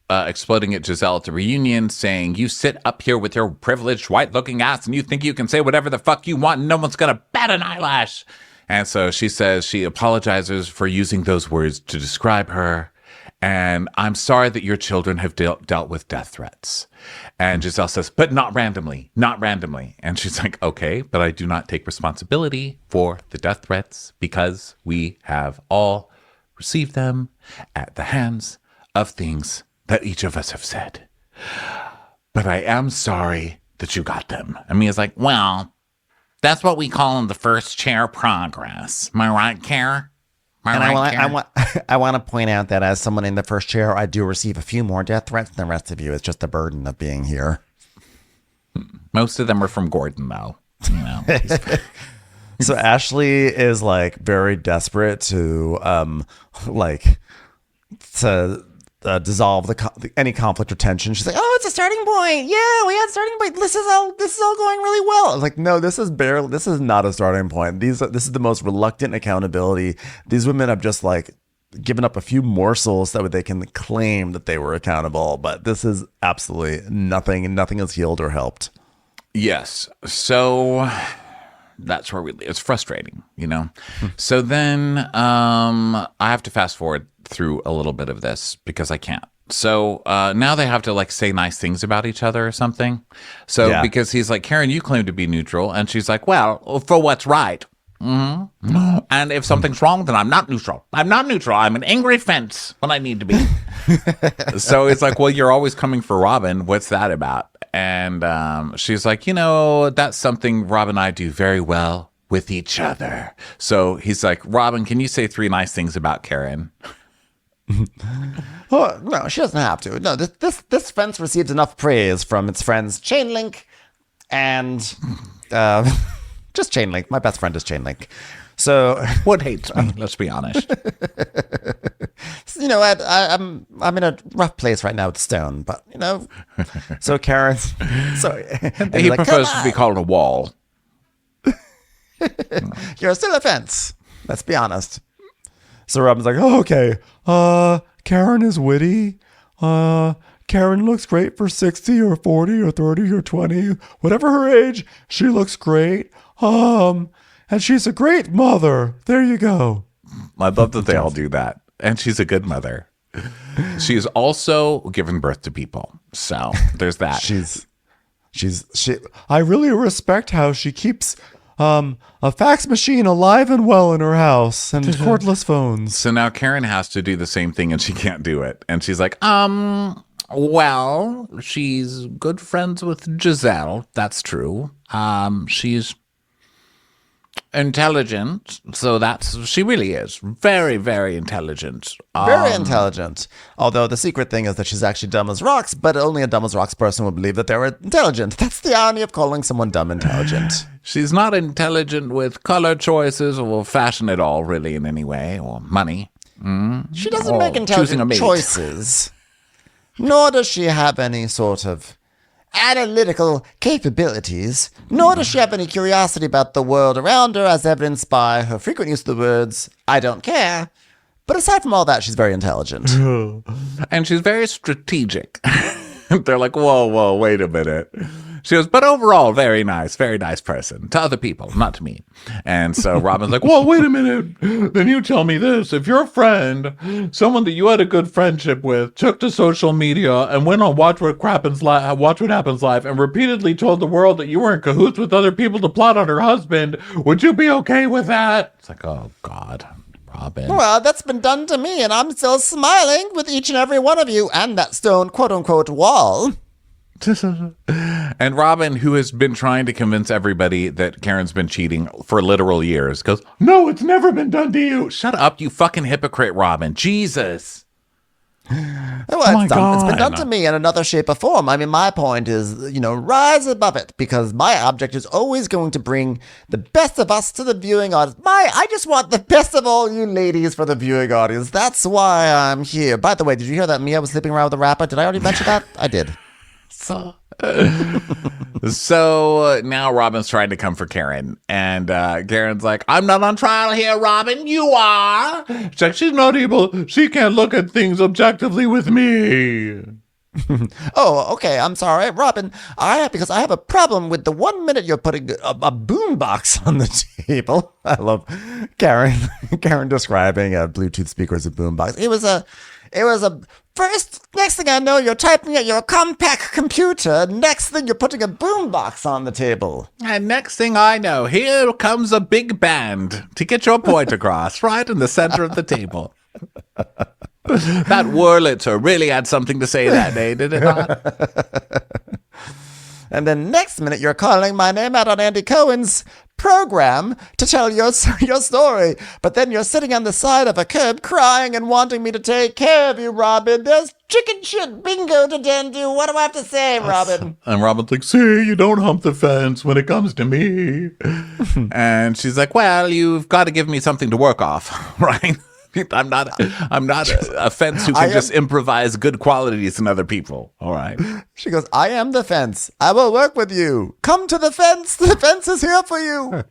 exploding at Giselle at the reunion, saying, you sit up here with your privileged white-looking ass and you think you can say whatever the fuck you want and no one's going to bat an eyelash. And so she says she apologizes for using those words to describe her. And I'm sorry that your children have dealt with death threats. And Giselle says, but not randomly, not randomly. And she's like, okay, but I do not take responsibility for the death threats because we have all received them at the hands of things that each of us have said. But I am sorry that you got them. And Mia's like, well, that's what we call in the first chair progress. Am I right, Kara? I want to point out that as someone in the first chair, I do receive a few more death threats than the rest of you. It's just the burden of being here. Most of them are from Gordon, though. So Ashley is like very desperate to dissolve any conflict or tension. She's like, oh, it's a starting point. Yeah, we had a starting point. This is all going really well. I was like, no, this is not a starting point. This is the most reluctant accountability. These women have just like given up a few morsels so that they can claim that they were accountable, but this is absolutely nothing, and nothing has healed or helped. Yes. So that's where it's frustrating, So then I have to fast forward through a little bit of this because I can't. So now they have to like say nice things about each other or something. So Yeah. because he's like, Karen, you claim to be neutral. And she's like, well, for what's right. And if something's wrong, then I'm not neutral. I'm not neutral. I'm an angry fence when I need to be. So it's like, well, you're always coming for Robin. What's that about? And she's like, that's something Rob and I do very well with each other. So he's like, Robin, can you say 3 nice things about Karen? Oh, no, she doesn't have to. No, this fence received enough praise from its friends Chainlink and just Chainlink. My best friend is Chainlink. So What hates me? Let's be honest. I'm in a rough place right now with Stone, but so Karen, sorry, and He you're like, prefers "Come to be called a wall. You're still a fence. Let's be honest. So Robin's like, oh, okay. Karen is witty. Karen looks great for 60 or 40 or 30 or 20. Whatever her age, she looks great. And she's a great mother. There you go. I love that they all do that. And she's a good mother. She's also given birth to people. So there's that. I really respect how she keeps a fax machine alive and well in her house and cordless phones. So now Karen has to do the same thing and she can't do it. And she's like, well, she's good friends with Giselle. That's true. She's intelligent. So she really is very, very intelligent. Very intelligent. Although the secret thing is that she's actually dumb as rocks, but only a dumb as rocks person would believe that they were intelligent. That's the irony of calling someone dumb intelligent. She's not intelligent with color choices or fashion at all, really, in any way, or money. She doesn't make choosing a intelligent mate. choices. Nor does she have any sort of analytical capabilities. Nor does she have any curiosity about the world around her, as evidenced by her frequent use of the words, I don't care. But aside from all that, she's very intelligent. And she's very strategic. They're like, whoa, wait a minute. She goes, but overall, very nice person. To other people, not to me. And so Robin's like, Well, wait a minute. Then you tell me this. If your friend, someone that you had a good friendship with, took to social media and went on Watch What Happens Live and repeatedly told the world that you were in cahoots with other people to plot on her husband, would you be okay with that? it's like, oh, God, Robin. Well, that's been done to me, and I'm still smiling with each and every one of you and that stone quote-unquote wall. And Robin, who has been trying to convince everybody that Karen's been cheating for literal years, goes, No, it's never been done to you. shut up, you fucking hypocrite, Robin. Jesus. Well, it's been done to me in another shape or form. I mean, my point is, rise above it, because my object is always going to bring the best of us to the viewing audience. I just want the best of all you ladies for the viewing audience. That's why I'm here. By the way, did you hear that Mia was sleeping around with a rapper? Did I already mention that? I did. So now Robin's trying to come for Karen, and Karen's like, I'm not on trial here, Robin. You are. She's like, she's not able. She can't look at things objectively with me. Oh, okay. I'm sorry, Robin. Because I have a problem with the 1 minute you're putting a boombox on the table. I love Karen describing a Bluetooth speaker as a boombox. It was a next thing I know, you're typing at your compact computer. Next thing, you're putting a boombox on the table. And next thing I know, here comes a big band to get your point across, right in the center of the table. That Wurlitzer really had something to say that day, did it not? And then next minute, you're calling my name out on Andy Cohen's program to tell your story. But then you're sitting on the side of a curb crying and wanting me to take care of you, Robin. There's chicken shit bingo to tend to. What do I have to say, Robin? And Robin's like, see, you don't hump the fence when it comes to me. And she's like, well, you've got to give me something to work off, right? I'm not a fence who can just improvise good qualities in other people. All right. She goes, I am the fence. I will work with you. Come to the fence. The fence is here for you.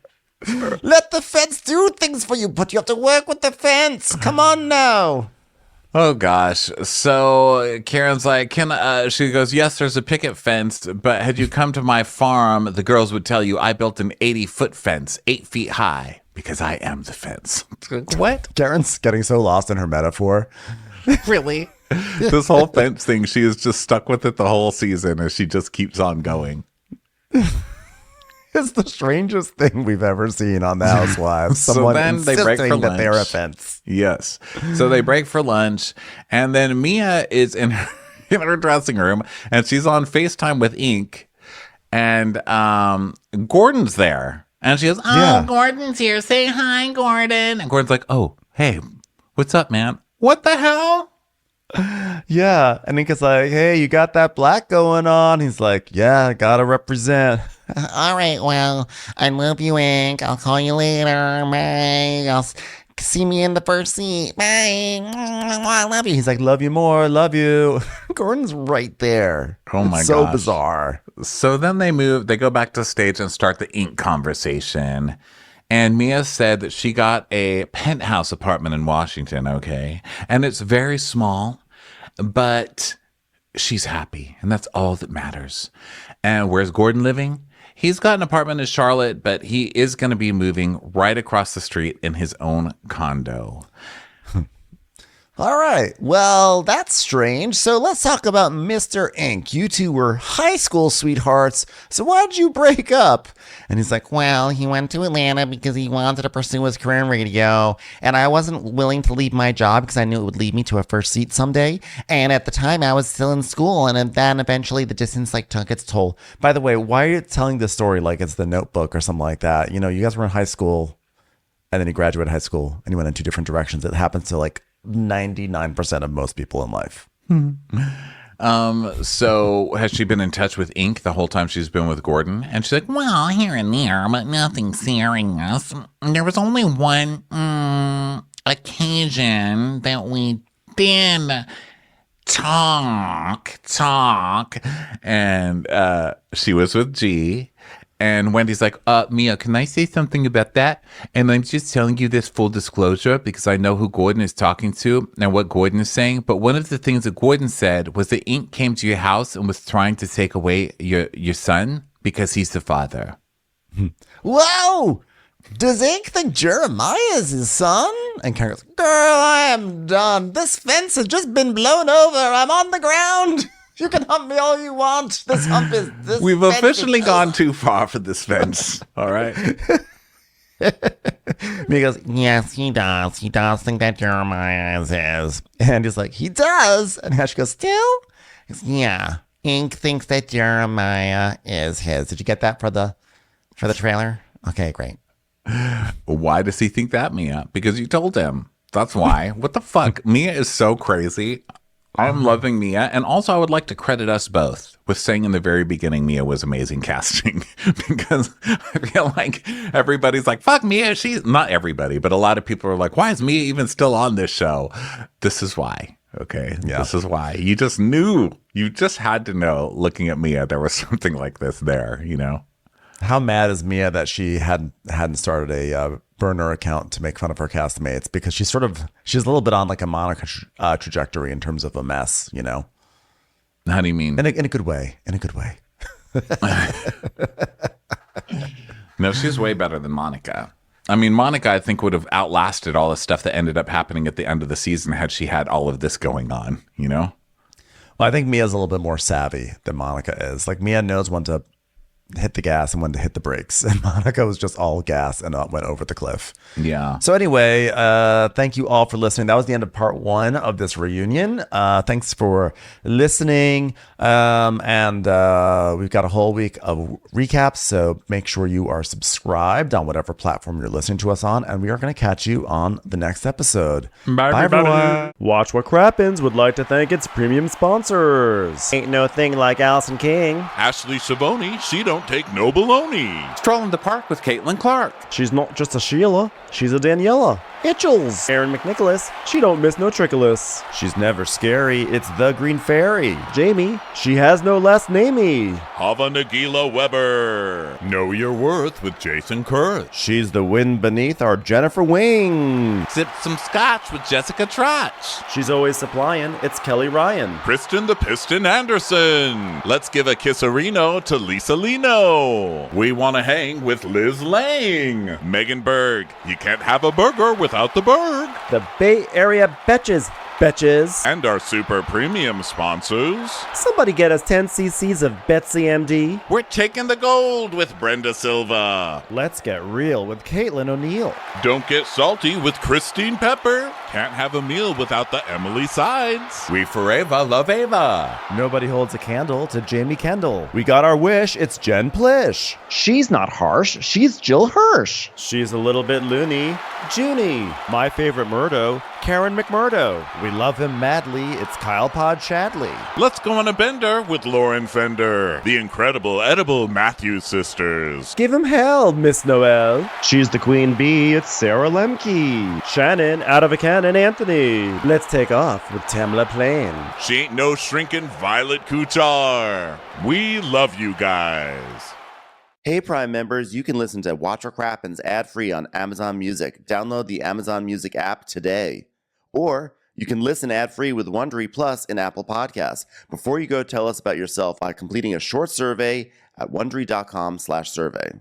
Let the fence do things for you, but you have to work with the fence. Come on now. Oh, gosh. So Karen's like, she goes, yes, there's a picket fence, but had you come to my farm, the girls would tell you I built an 80-foot fence, 8 feet high, because I am the fence. What? Karen's getting so lost in her metaphor. Really? This whole fence thing, she is just stuck with it the whole season as she just keeps on going. It's the strangest thing we've ever seen on The Housewives. So Someone then they break for insisting that they're a lunch. fence. Yes. So they break for lunch, and then Mia is in her dressing room, and she's on FaceTime with Ink, and Gordon's there. And she goes, oh, Yeah. Gordon's here. Say hi, Gordon. and Gordon's like, oh, hey, what's up, man? What the hell? Yeah. And Ink is like, hey, you got that black going on? He's like, yeah, gotta represent. All right, well, I love you, Ink. I'll call you later. Bye. See me in the first seat. Bye. I love you. He's like, love you more, love you. Gordon's right there. Oh my It's so gosh. bizarre. So then they go back to stage and start the Ink conversation. And Mia said that she got a penthouse apartment in Washington, okay? And it's very small, but she's happy, and that's all that matters. And where's Gordon living? He's got an apartment in Charlotte, but he is going to be moving right across the street in his own condo. All right. Well, that's strange. So let's talk about Mr. Ink. You two were high school sweethearts. So why'd you break up? And he's like, Well, he went to Atlanta because he wanted to pursue his career in radio, and I wasn't willing to leave my job because I knew it would lead me to a first seat someday. And at the time, I was still in school, and then eventually the distance took its toll. by the way, why are you telling this story like it's The Notebook or something like that? You know, you guys were in high school and then you graduated high school and you went in two different directions. It happens to like 99% of most people in life. So has she been in touch with Ink the whole time she's been with Gordon? And she's like, Well, here and there, but nothing serious. There was only one occasion that we did talk. and she was with G. And Wendy's like, Mia, can I say something about that? And I'm just telling you this full disclosure because I know who Gordon is talking to and what Gordon is saying. But one of the things that Gordon said was that Ink came to your house and was trying to take away your son because he's the father. Whoa! Does Ink think Jeremiah is his son? And Karen goes, girl, I am done. This fence has just been blown over. I'm on the ground. You can hump me all you want. This hump is this. We've fence officially is- gone too far for this fence. All right. Mia goes, Yes, he does. He does think that Jeremiah is his. and he's like, he does. And Ash goes, still? Yeah. Ink thinks that Jeremiah is his. Did you get that for the trailer? Okay, great. Why does he think that, Mia? Because you told him. That's why. What the fuck? Mia is so crazy. I'm loving Mia. And also, I would like to credit us both with saying in the very beginning Mia was amazing casting. Because I feel like everybody's like, fuck Mia. She's not everybody, but a lot of people are like, why is Mia even still on this show? This is why. Okay. Yeah. This is why. You just knew. You just had to know looking at Mia, there was something like this there, you know? how mad is Mia that she hadn't started a burner account to make fun of her castmates, because she's a little bit on like a Monica trajectory in terms of a mess, you know? How do you mean? In a good way. In a good way. No, she's way better than Monica. I mean, Monica, I think, would have outlasted all the stuff that ended up happening at the end of the season had she had all of this going on, you know? Well, I think Mia's a little bit more savvy than Monica is. Like, Mia knows when to hit the gas and when to hit the brakes. And Monica was just all gas and went over the cliff. Yeah. So anyway, thank you all for listening. That was the end of part 1 of this reunion. Thanks for listening. And we've got a whole week of recaps. So make sure you are subscribed on whatever platform you're listening to us on. And we are going to catch you on the next episode. Bye, everybody. everyone. Watch What Crappens would like to thank its premium sponsors. Ain't no thing like Allison King. Ashley Savoni, she don't take no baloney. Stroll in the park with Caitlin Clark. She's not just a Sheila, she's a Daniela. Itchels. Aaron McNicholas, she don't miss no trickolas. She's never scary. It's the Green Fairy. Jamie, she has no last namey. Hava Nagila Weber. Know Your Worth with Jason Kurth. She's the wind beneath our Jennifer Wing. Sip some scotch with Jessica Trotch. She's always supplying, it's Kelly Ryan. Kristen the Piston Anderson. Let's give a kisserino to Lisa Lino. We want to hang with Liz Lang. Megan Berg. You can't have a burger without the Berg. The Bay Area Betches, Betches. And our super premium sponsors. Somebody get us 10 cc's of Betsy MD. We're taking the gold with Brenda Silva. Let's get real with Caitlin O'Neill. Don't get salty with Christine Pepper. Can't have a meal without the Emily Sides. We forever love Ava. Nobody holds a candle to Jamie Kendall. We got our wish, it's Jen Plish. She's not harsh, she's Jill Hirsch. She's a little bit loony. Junie. My favorite Murdo, Karen McMurdo. We love him madly, it's Kyle Pod Shadley. Let's go on a bender with Lauren Fender. The incredible edible Matthews sisters. Give him hell, Miss Noel. She's the queen bee, it's Sarah Lemke. Shannon, out of a cannon, Anthony. Let's take off with Tamla Plain. She ain't no shrinking Violet Kuchar. We love you guys. Hey Prime members, you can listen to Watch What Crappens ad-free on Amazon Music. Download the Amazon Music app today. Or you can listen ad-free with Wondery Plus in Apple Podcasts. Before you go, tell us about yourself by completing a short survey at Wondery.com/survey.